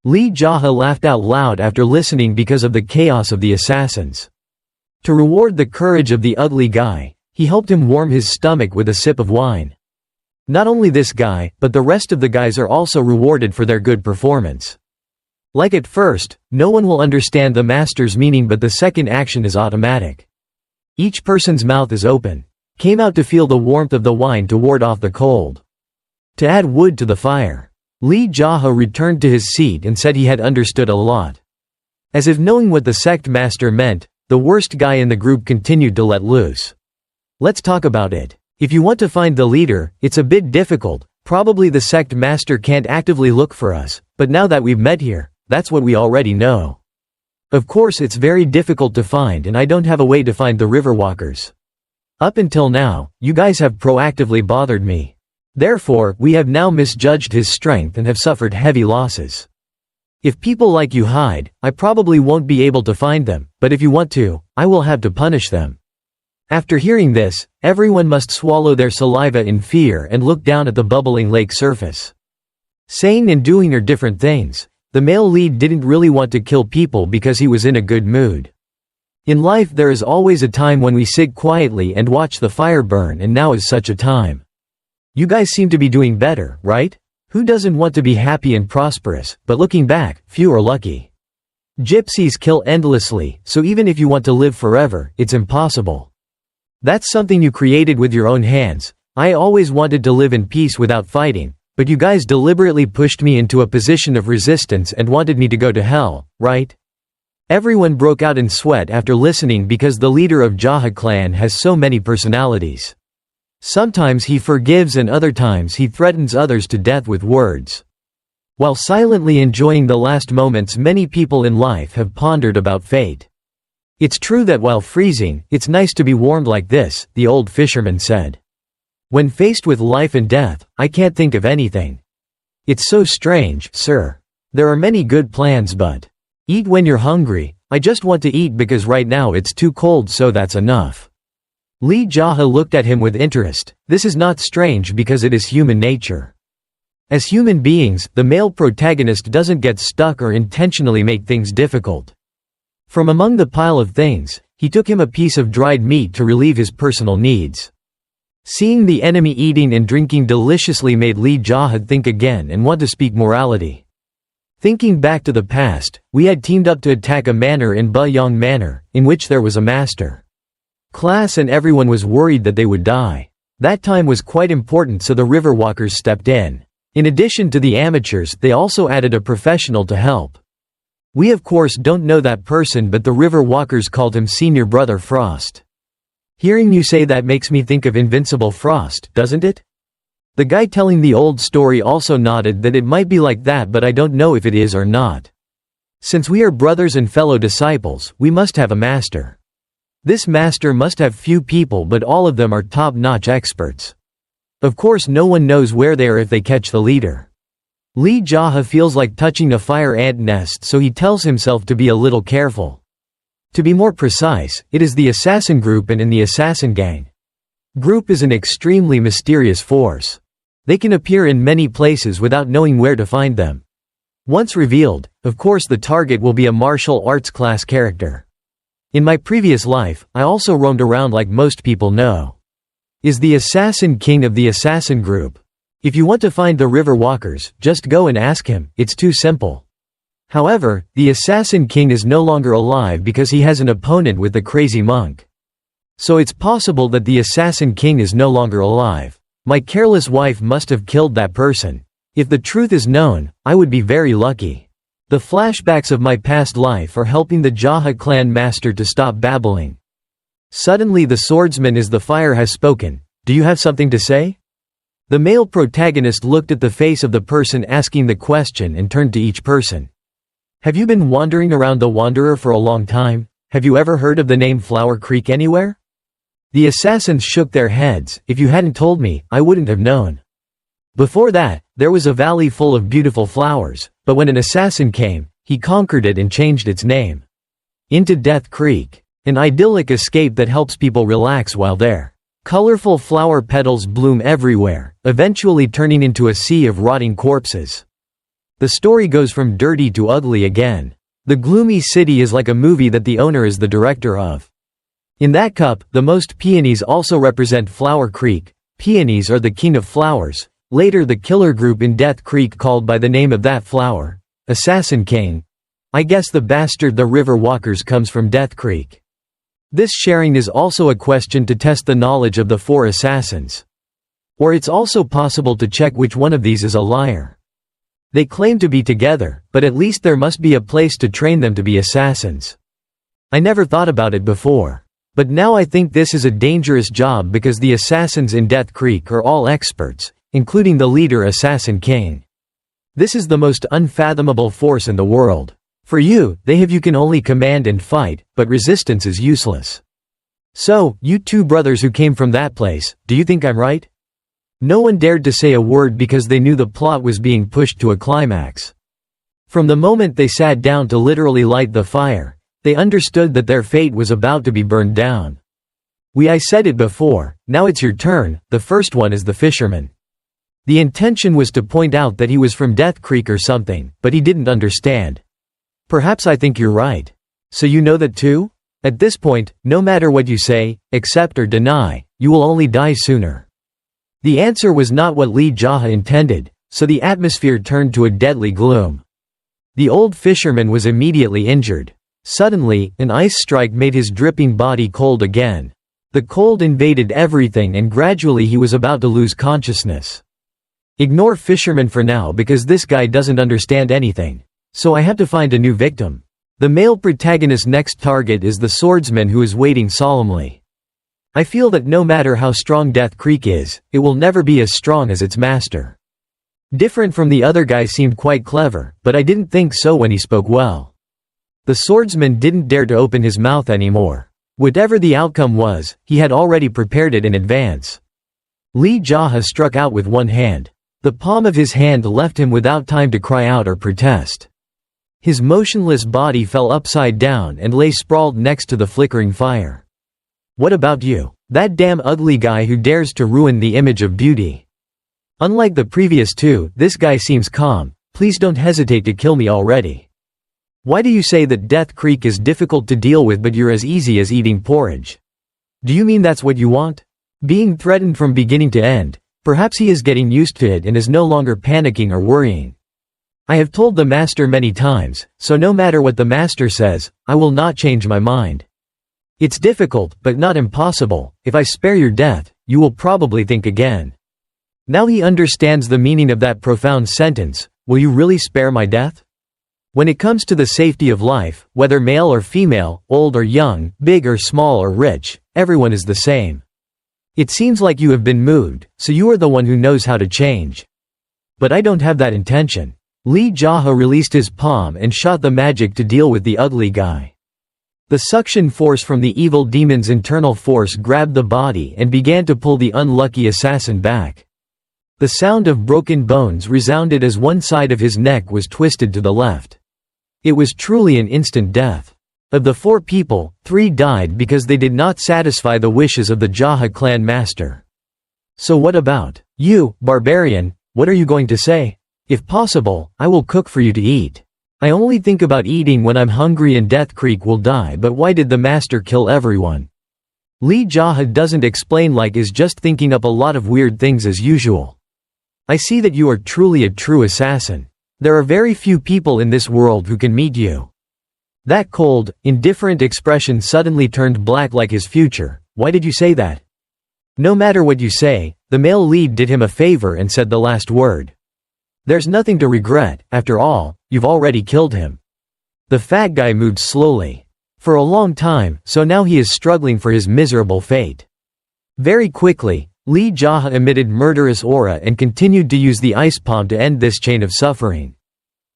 A: Lee JaHa laughed out loud after listening because of the chaos of the assassins. To reward the courage of the ugly guy, he helped him warm his stomach with a sip of wine. Not only this guy, but the rest of the guys are also rewarded for their good performance. Like at first, no one will understand the master's meaning, but the second action is automatic. Each person's mouth is open. Came out to feel the warmth of the wine to ward off the cold. To add wood to the fire. Lee JaHa returned to his seat and said he had understood a lot. As if knowing what the sect master meant, the worst guy in the group continued to let loose. Let's talk about it. If you want to find the leader, it's a bit difficult. Probably the sect master can't actively look for us, but now that we've met here, that's what we already know. Of course, it's very difficult to find, and I don't have a way to find the riverwalkers. Up until now, you guys have proactively bothered me. Therefore, we have now misjudged his strength and have suffered heavy losses. If people like you hide, I probably won't be able to find them, but if you want to, I will have to punish them. After hearing this, everyone must swallow their saliva in fear and look down at the bubbling lake surface. Saying and doing are different things. The male lead didn't really want to kill people because he was in a good mood. In life there is always a time when we sit quietly and watch the fire burn, and now is such a time. You guys seem to be doing better, right? Who doesn't want to be happy and prosperous, but looking back, few are lucky. Gypsies kill endlessly, so even if you want to live forever, it's impossible. That's something you created with your own hands. I always wanted to live in peace without fighting, but you guys deliberately pushed me into a position of resistance and wanted me to go to hell, right? Everyone broke out in sweat after listening because the leader of JaHa clan has so many personalities. Sometimes he forgives and other times he threatens others to death with words. While silently enjoying the last moments, many people in life have pondered about fate. "It's true that while freezing, it's nice to be warmed like this," the old fisherman said. "When faced with life and death, I can't think of anything. It's so strange, sir. There are many good plans but eat when you're hungry. I just want to eat because right now it's too cold, so that's enough." Lee JaHa looked at him with interest. This is not strange because it is human nature. As human beings, the male protagonist doesn't get stuck or intentionally make things difficult. From among the pile of things, he took him a piece of dried meat to relieve his personal needs. Seeing the enemy eating and drinking deliciously made Lee JaHa think again and want to speak morality. Thinking back to the past, we had teamed up to attack a manor in Buyong Manor, in which there was a master class and everyone was worried that they would die. That time was quite important, so the river walkers stepped in. In addition to the amateurs, they also added a professional to help. We of course don't know that person, but the river walkers called him Senior Brother Frost. Hearing you say that makes me think of Invincible Frost, doesn't it? The guy telling the old story also nodded that it might be like that, but I don't know if it is or not. Since we are brothers and fellow disciples, we must have a master. This master must have few people, but all of them are top-notch experts. Of course no one knows where they are if they catch the leader. Lee JaHa feels like touching a fire ant nest, so he tells himself to be a little careful. To be more precise, it is the assassin group and in the assassin gang. Group is an extremely mysterious force. They can appear in many places without knowing where to find them. Once revealed, of course the target will be a martial arts class character. In my previous life, I also roamed around like most people know. Is the assassin king of the assassin group. If you want to find the river walkers, just go and ask him, it's too simple. However, the assassin king is no longer alive because he has an opponent with the crazy monk. So it's possible that the assassin king is no longer alive. My careless wife must have killed that person. If the truth is known, I would be very lucky. The flashbacks of my past life are helping the JaHa clan master to stop babbling. Suddenly the swordsman is the fire has spoken. Do you have something to say? The male protagonist looked at the face of the person asking the question and turned to each person. Have you been wandering around the Wanderer for a long time? Have you ever heard of the name Flower Creek anywhere? The assassins shook their heads. If you hadn't told me, I wouldn't have known. Before that, there was a valley full of beautiful flowers, but when an assassin came, he conquered it and changed its name into Death Creek. An idyllic escape that helps people relax while there. Colorful flower petals bloom everywhere, eventually turning into a sea of rotting corpses. The story goes from dirty to ugly again. The gloomy city is like a movie that the owner is the director of. In that cup, the most peonies also represent Flower Creek. Peonies are the king of flowers. Later the killer group in Death Creek called by the name of that flower, Assassin King. I guess the bastard the river walkers comes from Death Creek. This sharing is also a question to test the knowledge of the four assassins. Or it's also possible to check which one of these is a liar. They claim to be together, but at least there must be a place to train them to be assassins. I never thought about it before. But now I think this is a dangerous job because the assassins in Death Creek are all experts, including the leader Assassin King. This is the most unfathomable force in the world. For you, you can only command and fight, but resistance is useless. So, you two brothers who came from that place, do you think I'm right? No one dared to say a word because they knew the plot was being pushed to a climax. From the moment they sat down to literally light the fire, they understood that their fate was about to be burned down. I said it before, now it's your turn. The first one is the fisherman. The intention was to point out that he was from Death Creek or something, but he didn't understand. Perhaps I think you're right. So you know that too? At this point, no matter what you say, accept or deny, you will only die sooner. The answer was not what Lee JaHa intended, so the atmosphere turned to a deadly gloom. The old fisherman was immediately injured. Suddenly, an ice strike made his dripping body cold again. The cold invaded everything and gradually he was about to lose consciousness. Ignore fisherman for now because this guy doesn't understand anything. So I have to find a new victim. The male protagonist's next target is the swordsman who is waiting solemnly. I feel that no matter how strong Death Creek is, it will never be as strong as its master. Different from the other guy seemed quite clever, but I didn't think so when he spoke well. The swordsman didn't dare to open his mouth anymore. Whatever the outcome was, he had already prepared it in advance. Lee JaHa struck out with one hand. The palm of his hand left him without time to cry out or protest. His motionless body fell upside down and lay sprawled next to the flickering fire. "What about you? That damn ugly guy who dares to ruin the image of beauty." Unlike the previous two, this guy seems calm. "Please don't hesitate to kill me already. Why do you say that Death Creek is difficult to deal with but you're as easy as eating porridge? Do you mean that's what you want?" Being threatened from beginning to end, perhaps he is getting used to it and is no longer panicking or worrying. "I have told the master many times, so no matter what the master says, I will not change my mind. It's difficult, but not impossible. If I spare your death, you will probably think again." Now he understands the meaning of that profound sentence. Will you really spare my death? When it comes to the safety of life, whether male or female, old or young, big or small or rich, everyone is the same. It seems like you have been moved, so you are the one who knows how to change. But I don't have that intention. Lee JaHa released his palm and shot the magic to deal with the ugly guy. The suction force from the evil demon's internal force grabbed the body and began to pull the unlucky assassin back. The sound of broken bones resounded as one side of his neck was twisted to the left. It was truly an instant death. Of the 4 people, 3 died because they did not satisfy the wishes of the JaHa clan master. So what about you, barbarian? What are you going to say? If possible, I will cook for you to eat. I only think about eating when I'm hungry and Death Creek will die, but why did the master kill everyone? Lee JaHa doesn't explain, like is just thinking up a lot of weird things as usual. I see that you are truly a true assassin. There are very few people in this world who can meet you. That cold, indifferent expression suddenly turned black like his future. Why did you say that? No matter what you say, the male lead did him a favor and said the last word. There's nothing to regret, after all, you've already killed him. The fat guy moved slowly. For a long time, so now he is struggling for his miserable fate. Very quickly, Lee JaHa emitted murderous aura and continued to use the ice palm to end this chain of suffering.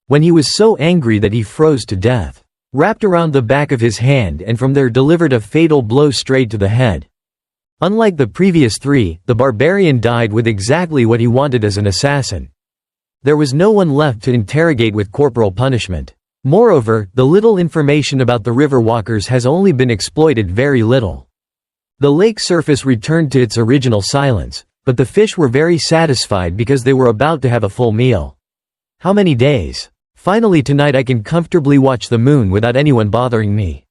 A: When he was so angry that he froze to death, wrapped around the back of his hand and from there delivered a fatal blow straight to the head. Unlike the previous 3, the barbarian died with exactly what he wanted as an assassin. There was no one left to interrogate with corporal punishment. Moreover, the little information about the river walkers has only been exploited very little. The lake surface returned to its original silence, but the fish were very satisfied because they were about to have a full meal. How many days? Finally tonight I can comfortably watch the moon without anyone bothering me.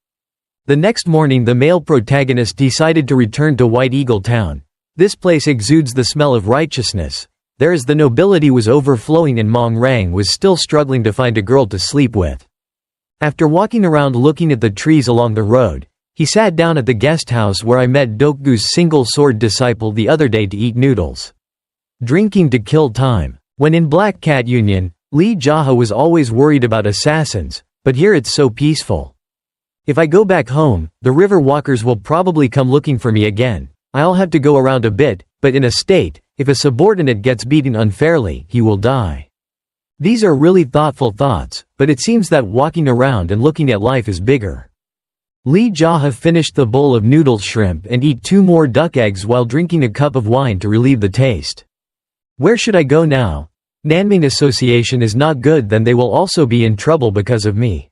A: The next morning the male protagonist decided to return to White Eagle Town. This place exudes the smell of righteousness. There as the nobility was overflowing and Mong Rang was still struggling to find a girl to sleep with. After walking around looking at the trees along the road, he sat down at the guest house where I met Dokgu's single sword disciple the other day to eat noodles. Drinking to kill time. When in Black Cat Union, Lee JaHa was always worried about assassins, but here it's so peaceful. If I go back home, the river walkers will probably come looking for me again. I'll have to go around a bit, but in a state, if a subordinate gets beaten unfairly, he will die. These are really thoughtful thoughts, but it seems that walking around and looking at life is bigger. Lee JaHa finished the bowl of noodle shrimp and eat 2 more duck eggs while drinking a cup of wine to relieve the taste. Where should I go now? Nanming Association is not good, then they will also be in trouble because of me.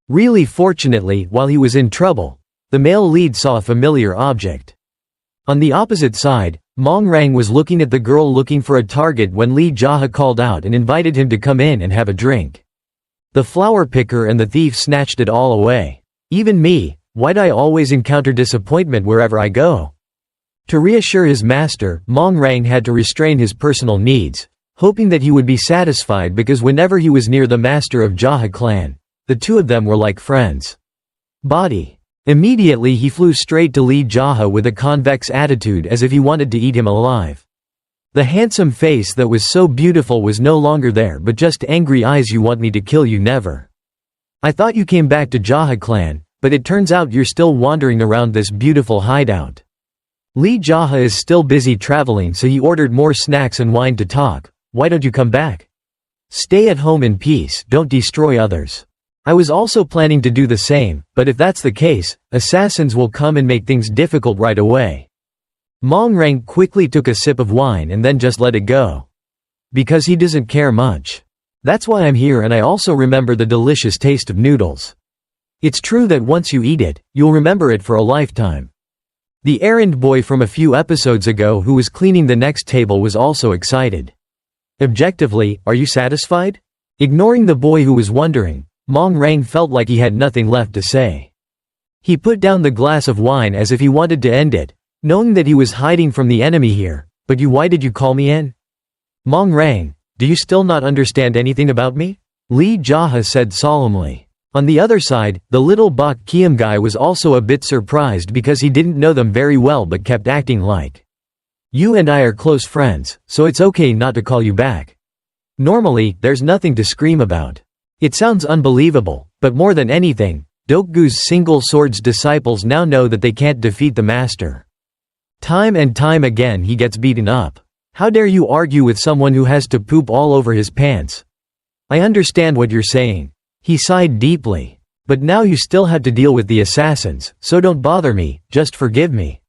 A: Really fortunately, while he was in trouble, the male lead saw a familiar object. On the opposite side, Mong Rang was looking at the girl looking for a target when Lee JaHa called out and invited him to come in and have a drink. The flower picker and the thief snatched it all away. Even me, why'd I always encounter disappointment wherever I go? To reassure his master, Mong Rang had to restrain his personal needs, hoping that he would be satisfied because whenever he was near the master of JaHa clan, the two of them were like friends. Body. Immediately he flew straight to Lee JaHa with a convex attitude as if he wanted to eat him alive. The handsome face that was so beautiful was no longer there but just angry eyes. You want me to kill you? Never. I thought you came back to JaHa clan, but it turns out you're still wandering around this beautiful hideout. Lee JaHa is still busy traveling, so he ordered more snacks and wine to talk. Why don't you come back? Stay at home in peace, don't destroy others. I was also planning to do the same, but if that's the case, assassins will come and make things difficult right away. Mong Rang quickly took a sip of wine and then just let it go. Because he doesn't care much. That's why I'm here, and I also remember the delicious taste of noodles. It's true that once you eat it, you'll remember it for a lifetime. The errand boy from a few episodes ago who was cleaning the next table was also excited. Objectively, are you satisfied? Ignoring the boy who was wondering, Mong Rang felt like he had nothing left to say. He put down the glass of wine as if he wanted to end it, knowing that he was hiding from the enemy here. But why did you call me in? Mong Rang, do you still not understand anything about me? Lee JaHa said solemnly. On the other side, the little Bak Kiam guy was also a bit surprised because he didn't know them very well but kept acting like, "You and I are close friends, so it's okay not to call you back." Normally, there's nothing to scream about. It sounds unbelievable, but more than anything, Dokgu's single sword's disciples now know that they can't defeat the master. Time and time again he gets beaten up. How dare you argue with someone who has to poop all over his pants? I understand what you're saying. He sighed deeply. But now you still have to deal with the assassins, so don't bother me, just forgive me.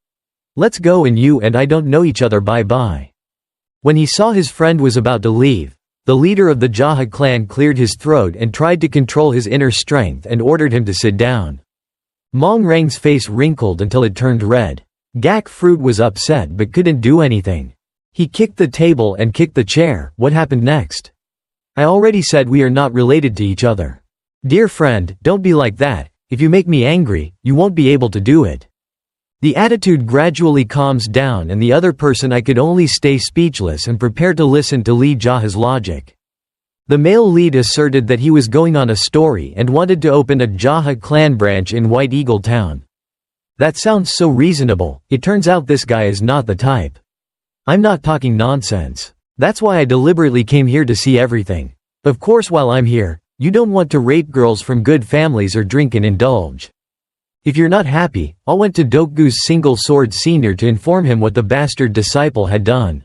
A: Let's go, and you and I don't know each other, bye-bye. When he saw his friend was about to leave, the leader of the JaHa clan cleared his throat and tried to control his inner strength and ordered him to sit down. Mong Rang's face wrinkled until it turned red. Gak Fruit was upset but couldn't do anything. He kicked the table and kicked the chair. What happened next? I already said we are not related to each other. Dear friend, don't be like that. If you make me angry, you won't be able to do it. The attitude gradually calms down, and the other person I could only stay speechless and prepare to listen to Lee JaHa's logic. The male lead asserted that he was going on a story and wanted to open a JaHa clan branch in White Eagle Town. That sounds so reasonable. It turns out this guy is not the type. I'm not talking nonsense. That's why I deliberately came here to see everything. Of course, while I'm here, you don't want to rape girls from good families or drink and indulge. If you're not happy, I went to Dokgu's single sword senior to inform him what the bastard disciple had done.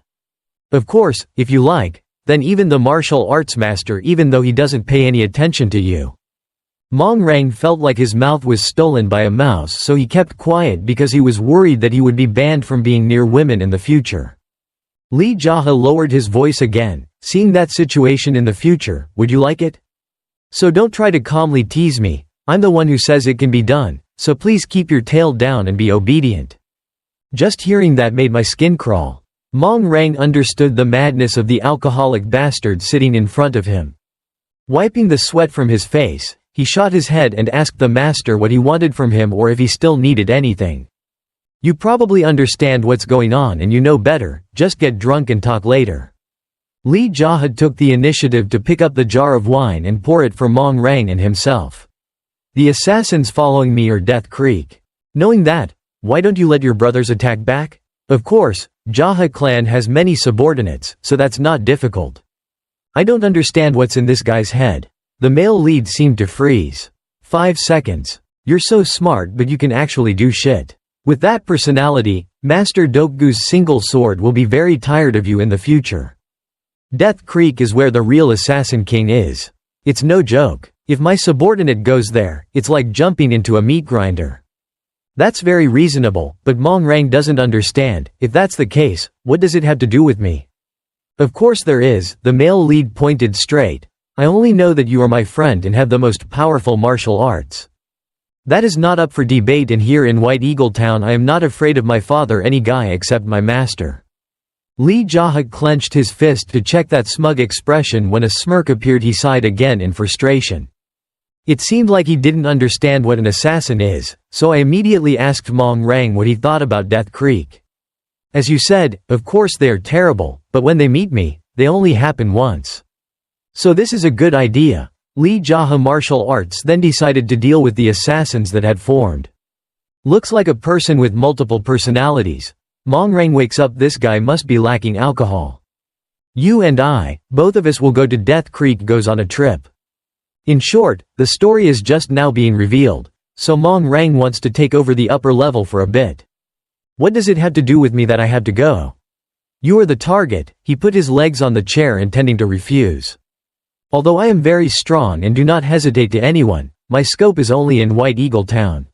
A: Of course, if you like, then even the martial arts master, even though he doesn't pay any attention to you. Mong Rang felt like his mouth was stolen by a mouse, so he kept quiet because he was worried that he would be banned from being near women in the future. Lee JaHa lowered his voice again. Seeing that situation in the future, would you like it? So don't try to calmly tease me. I'm the one who says it can be done, so please keep your tail down and be obedient. Just hearing that made my skin crawl. Mong Rang understood the madness of the alcoholic bastard sitting in front of him. Wiping the sweat from his face, he shot his head and asked the master what he wanted from him or if he still needed anything. You probably understand what's going on and you know better, just get drunk and talk later. Lee JaHa took the initiative to pick up the jar of wine and pour it for Mong Rang and himself. The assassins following me are Death Creek. Knowing that, why don't you let your brothers attack back? Of course, JaHa clan has many subordinates, so that's not difficult. I don't understand what's in this guy's head. The male lead seemed to freeze. 5 seconds. You're so smart, but you can actually do shit. With that personality, Master Dokgu's single sword will be very tired of you in the future. Death Creek is where the real assassin king is. It's no joke. If my subordinate goes there, it's like jumping into a meat grinder. That's very reasonable, but Mong Rang doesn't understand. If that's the case, what does it have to do with me? Of course there is, the male lead pointed straight. I only know that you are my friend and have the most powerful martial arts. That is not up for debate, and here in White Eagle Town I am not afraid of my father, any guy except my master. Lee JaHa clenched his fist to check that smug expression. When a smirk appeared he sighed again in frustration. It seemed like he didn't understand what an assassin is, so I immediately asked Mong Rang what he thought about Death Creek. As you said, of course they are terrible, but when they meet me, they only happen once. So this is a good idea. Lee JaHa martial arts then decided to deal with the assassins that had formed. Looks like a person with multiple personalities. Mong Rang wakes up, this guy must be lacking alcohol. You and I, both of us will go to Death Creek, goes on a trip. In short, the story is just now being revealed, so Mong Rang wants to take over the upper level for a bit. What does it have to do with me that I have to go? You are the target. He put his legs on the chair intending to refuse. Although I am very strong and do not hesitate to anyone, my scope is only in White Eagle Town.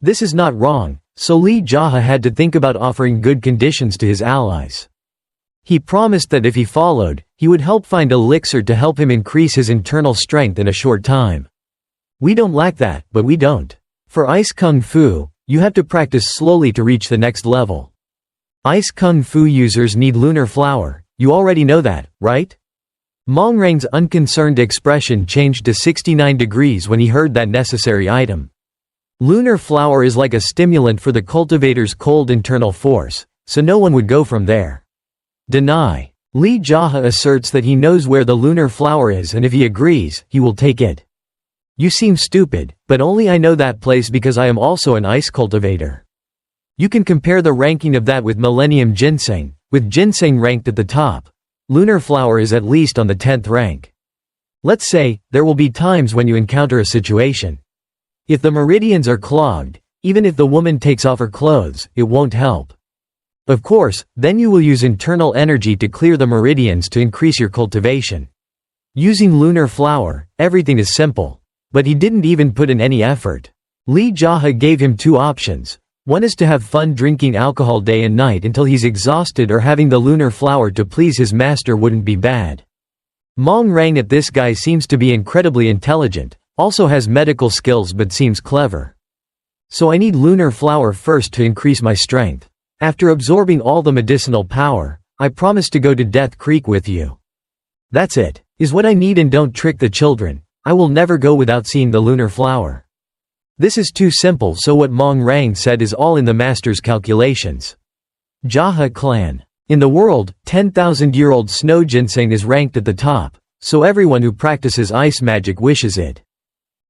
A: This is not wrong, so Lee JaHa had to think about offering good conditions to his allies. He promised that if he followed, he would help find elixir to help him increase his internal strength in a short time. We don't lack that, but we don't. For Ice Kung Fu, you have to practice slowly to reach the next level. Ice Kung Fu users need lunar flower, you already know that, right? Mong Rang's unconcerned expression changed to 69 degrees when he heard that necessary item. Lunar flower is like a stimulant for the cultivator's cold internal force, so no one would go from there. Deny. Lee JaHa asserts that he knows where the lunar flower is and if he agrees, he will take it. You seem stupid, but only I know that place because I am also an ice cultivator. You can compare the ranking of that with Millennium Ginseng, with ginseng ranked at the top. Lunar flower is at least on the 10th rank. Let's say, there will be times when you encounter a situation. If the meridians are clogged, even if the woman takes off her clothes, it won't help. Of course, then you will use internal energy to clear the meridians to increase your cultivation. Using lunar flower, everything is simple. But he didn't even put in any effort. Lee JaHa gave him two options. One is to have fun drinking alcohol day and night until he's exhausted, or having the lunar flower to please his master wouldn't be bad. Mong Rang at this guy seems to be incredibly intelligent, also has medical skills but seems clever. So I need lunar flower first to increase my strength. After absorbing all the medicinal power, I promise to go to Death Creek with you. That's it, is what I need, and don't trick the children. I will never go without seeing the lunar flower. This is too simple, so what Mong Rang said is all in the master's calculations. JaHa clan. In the world, 10,000-year-old snow ginseng is ranked at the top, so everyone who practices ice magic wishes it.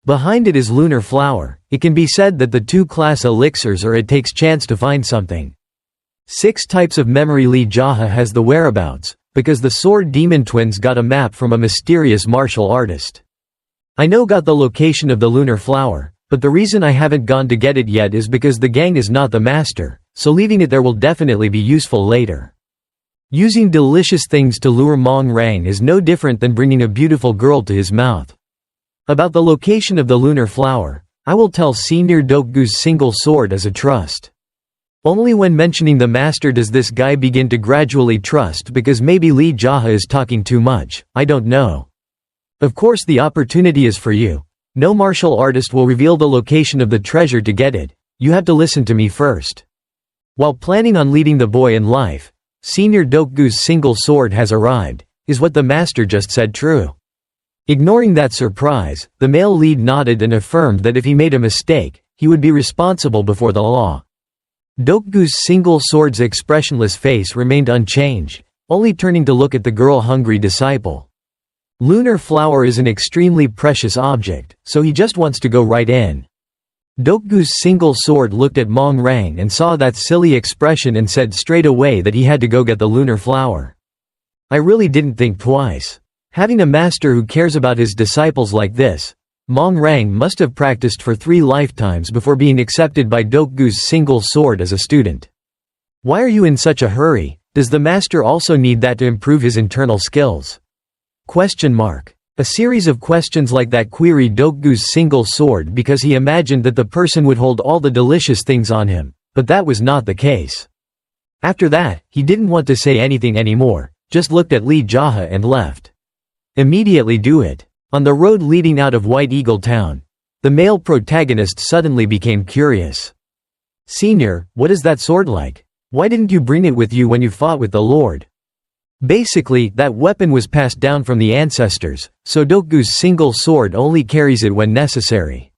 A: Behind it is lunar flower. It can be said that the two-class elixirs or it takes chance to find something. 6 types of memory. Lee JaHa has the whereabouts, because the Sword Demon twins got a map from a mysterious martial artist. I got the location of the lunar flower, but the reason I haven't gone to get it yet is because the gang is not the master, so leaving it there will definitely be useful later. Using delicious things to lure Mong Rang is no different than bringing a beautiful girl to his mouth. About the location of the lunar flower, I will tell Senior Dokgu's single sword as a trust. Only when mentioning the master does this guy begin to gradually trust, because maybe Lee JaHa is talking too much, I don't know. Of course the opportunity is for you. No martial artist will reveal the location of the treasure to get it. You have to listen to me first. While planning on leading the boy in life, Senior Dokgu's single sword has arrived. Is what the master just said true? Ignoring that surprise, the male lead nodded and affirmed that if he made a mistake, he would be responsible before the law. Dokgu's single sword's expressionless face remained unchanged, only turning to look at the girl-hungry disciple. Lunar flower is an extremely precious object, so he just wants to go right in. Dokgu's single sword looked at Mong Rang and saw that silly expression and said straight away that he had to go get the lunar flower. I really didn't think twice. Having a master who cares about his disciples like this, Mong Rang must have practiced for 3 lifetimes before being accepted by Dokgu's single sword as a student. Why are you in such a hurry? Does the master also need that to improve his internal skills? A series of questions like that queried Dokgu's single sword because he imagined that the person would hold all the delicious things on him, but that was not the case. After that, he didn't want to say anything anymore, just looked at Lee JaHa and left. Immediately do it. On the road leading out of White Eagle Town, the male protagonist suddenly became curious. Senior, what is that sword like? Why didn't you bring it with you when you fought with the Lord? Basically, that weapon was passed down from the ancestors, so Dokgu's single sword only carries it when necessary.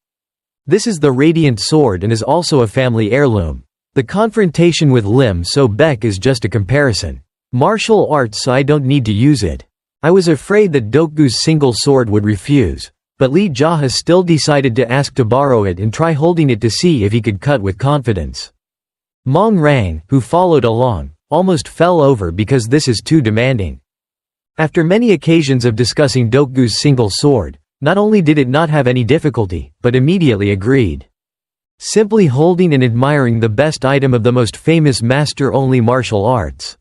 A: This is the Radiant Sword and is also a family heirloom. The confrontation with Lim So Baek is just a comparison. Martial arts, so I don't need to use it. I was afraid that Dokgu's single sword would refuse, but Lee JaHa still decided to ask to borrow it and try holding it to see if he could cut with confidence. Mong Rang, who followed along, almost fell over because this is too demanding. After many occasions of discussing Dokgu's single sword, not only did it not have any difficulty, but immediately agreed. Simply holding and admiring the best item of the most famous master-only martial arts.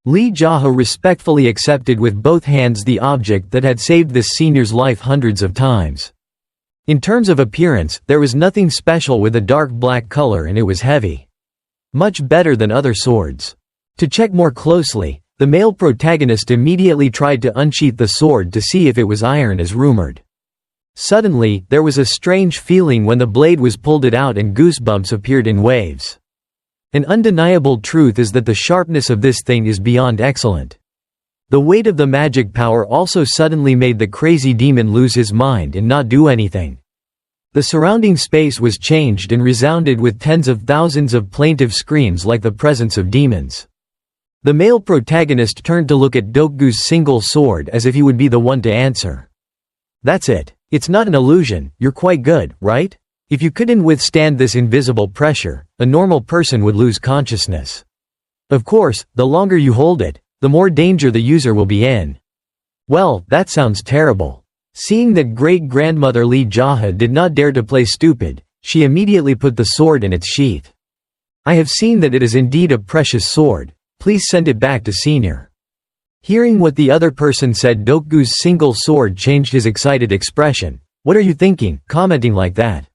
A: Lee JaHa respectfully accepted with both hands the object that had saved this senior's life hundreds of times. In terms of appearance, there was nothing special with a dark black color and it was heavy. Much better than other swords. To check more closely, the male protagonist immediately tried to unsheath the sword to see if it was iron as rumored. Suddenly, there was a strange feeling when the blade was pulled it out and goosebumps appeared in waves. An undeniable truth is that the sharpness of this thing is beyond excellent. The weight of the magic power also suddenly made the crazy demon lose his mind and not do anything. The surrounding space was changed and resounded with tens of thousands of plaintive screams like the presence of demons. The male protagonist turned to look at Doku's single sword as if he would be the one to answer. That's it. It's not an illusion, you're quite good, right? If you couldn't withstand this invisible pressure, a normal person would lose consciousness. Of course, the longer you hold it, the more danger the user will be in. Well, that sounds terrible. Seeing that great-grandmother Lee JaHa did not dare to play stupid, she immediately put the sword in its sheath. I have seen that it is indeed a precious sword. Please send it back to Senior. Hearing what the other person said, Doku's single sword changed his excited expression. What are you thinking, commenting like that?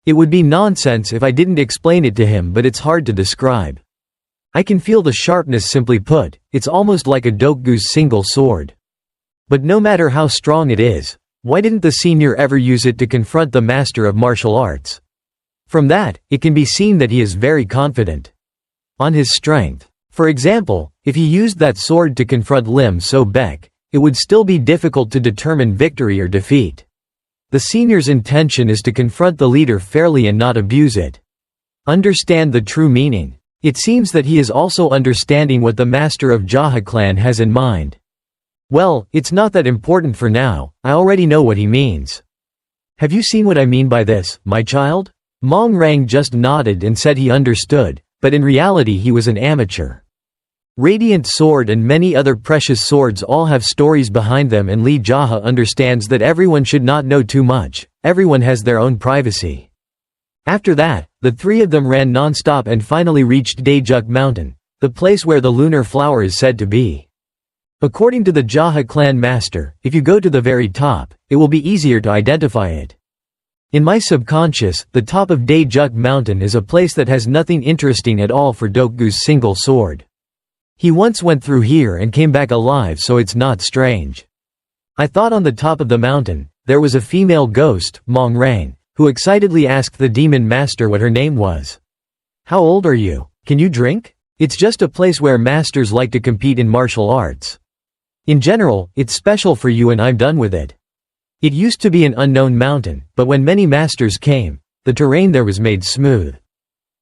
A: It would be nonsense if I didn't explain it to him, but it's hard to describe. I can feel the sharpness, simply put, it's almost like a Doku's single sword. But no matter how strong it is, why didn't the senior ever use it to confront the master of martial arts? From that, it can be seen that he is very confident on his strength. For example, if he used that sword to confront Lim So Baek, it would still be difficult to determine victory or defeat. The senior's intention is to confront the leader fairly and not abuse it. Understand the true meaning. It seems that he is also understanding what the master of JaHa clan has in mind. Well, it's not that important for now, I already know what he means. Have you seen what I mean by this, my child? Mong Rang just nodded and said he understood, but in reality he was an amateur. Radiant Sword and many other precious swords all have stories behind them, and Lee JaHa understands that everyone should not know too much, everyone has their own privacy. After that, the three of them ran non-stop and finally reached Daejuk Mountain, the place where the lunar flower is said to be. According to the JaHa clan master, if you go to the very top, it will be easier to identify it. In my subconscious, the top of Daejuk Mountain is a place that has nothing interesting at all for Doku's single sword. He once went through here and came back alive, so it's not strange. I thought on the top of the mountain, there was a female ghost, Mong Rang, who excitedly asked the demon master what her name was. How old are you? Can you drink? It's just a place where masters like to compete in martial arts. In general, it's special for you and I'm done with it. It used to be an unknown mountain, but when many masters came, the terrain there was made smooth.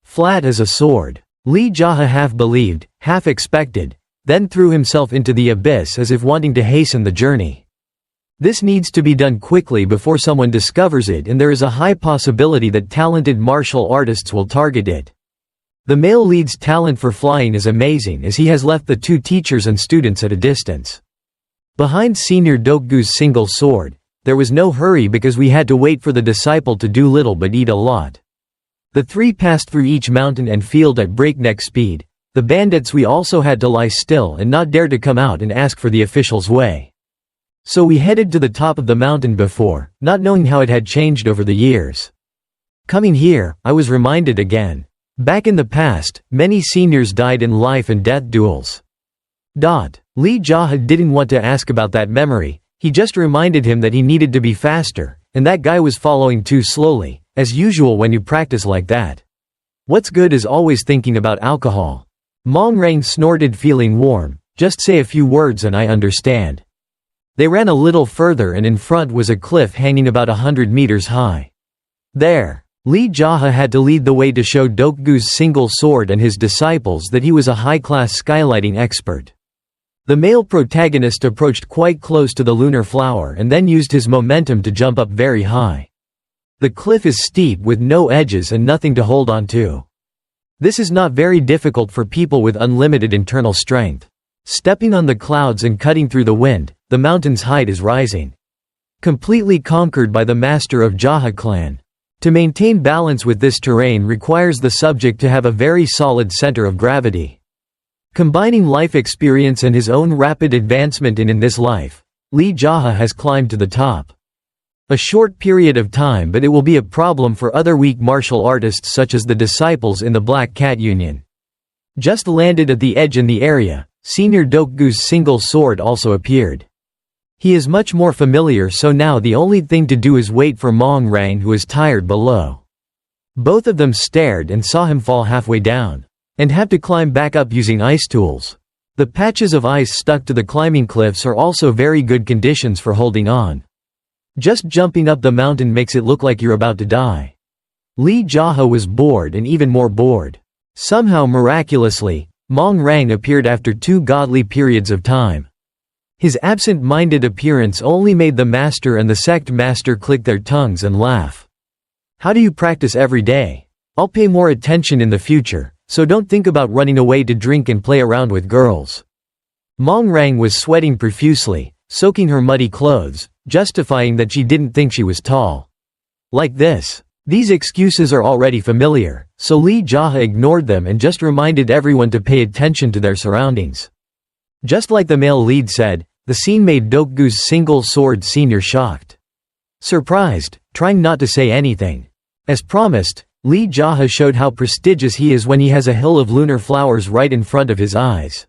A: Flat as a sword. Lee JaHa half believed, half expected, then threw himself into the abyss as if wanting to hasten the journey. This needs to be done quickly before someone discovers it, and there is a high possibility that talented martial artists will target it. The male lead's talent for flying is amazing, as he has left the two teachers and students at a distance. Behind Senior Doku's single sword, there was no hurry because we had to wait for the disciple to do little but eat a lot. The three passed through each mountain and field at breakneck speed. The bandits we also had to lie still and not dare to come out and ask for the official's way. So we headed to the top of the mountain before, not knowing how it had changed over the years. Coming here, I was reminded again. Back in the past, many seniors died in life and death duels. Lee JaHa didn't want to ask about that memory, he just reminded him that he needed to be faster, and that guy was following too slowly. As usual when you practice like that. What's good is always thinking about alcohol. Mong Rang snorted, feeling warm. Just say a few words and I understand. They ran a little further and in front was a cliff hanging about 100 meters high. There. Lee JaHa had to lead the way to show Doku's single sword and his disciples that he was a high-class skylighting expert. The male protagonist approached quite close to the lunar flower and then used his momentum to jump up very high. The cliff is steep with no edges and nothing to hold on to. This is not very difficult for people with unlimited internal strength. Stepping on the clouds and cutting through the wind, the mountain's height is rising. Completely conquered by the master of JaHa clan. To maintain balance with this terrain requires the subject to have a very solid center of gravity. Combining life experience and his own rapid advancement in this life, Lee JaHa has climbed to the top. A short period of time, but it will be a problem for other weak martial artists such as the disciples in the Black Cat Union. Just landed at the edge in the area, Senior Dokgu's single sword also appeared. He is much more familiar, so now the only thing to do is wait for Mong Rang, who is tired below. Both of them stared and saw him fall halfway down, and have to climb back up using ice tools. The patches of ice stuck to the climbing cliffs are also very good conditions for holding on. Just jumping up the mountain makes it look like you're about to die. Lee JaHa was bored and even more bored. Somehow miraculously, Mong Rang appeared after 2 godly periods of time. His absent-minded appearance only made the master and the sect master click their tongues and laugh. How do you practice every day? I'll pay more attention in the future, so don't think about running away to drink and play around with girls. Mong Rang was sweating profusely, soaking her muddy clothes, justifying that she didn't think she was tall. Like this. These excuses are already familiar, so Lee JaHa ignored them and just reminded everyone to pay attention to their surroundings. Just like the male lead said, the scene made Dokgu's single sword senior shocked. Surprised, trying not to say anything. As promised, Lee JaHa showed how prestigious he is when he has a hill of lunar flowers right in front of his eyes.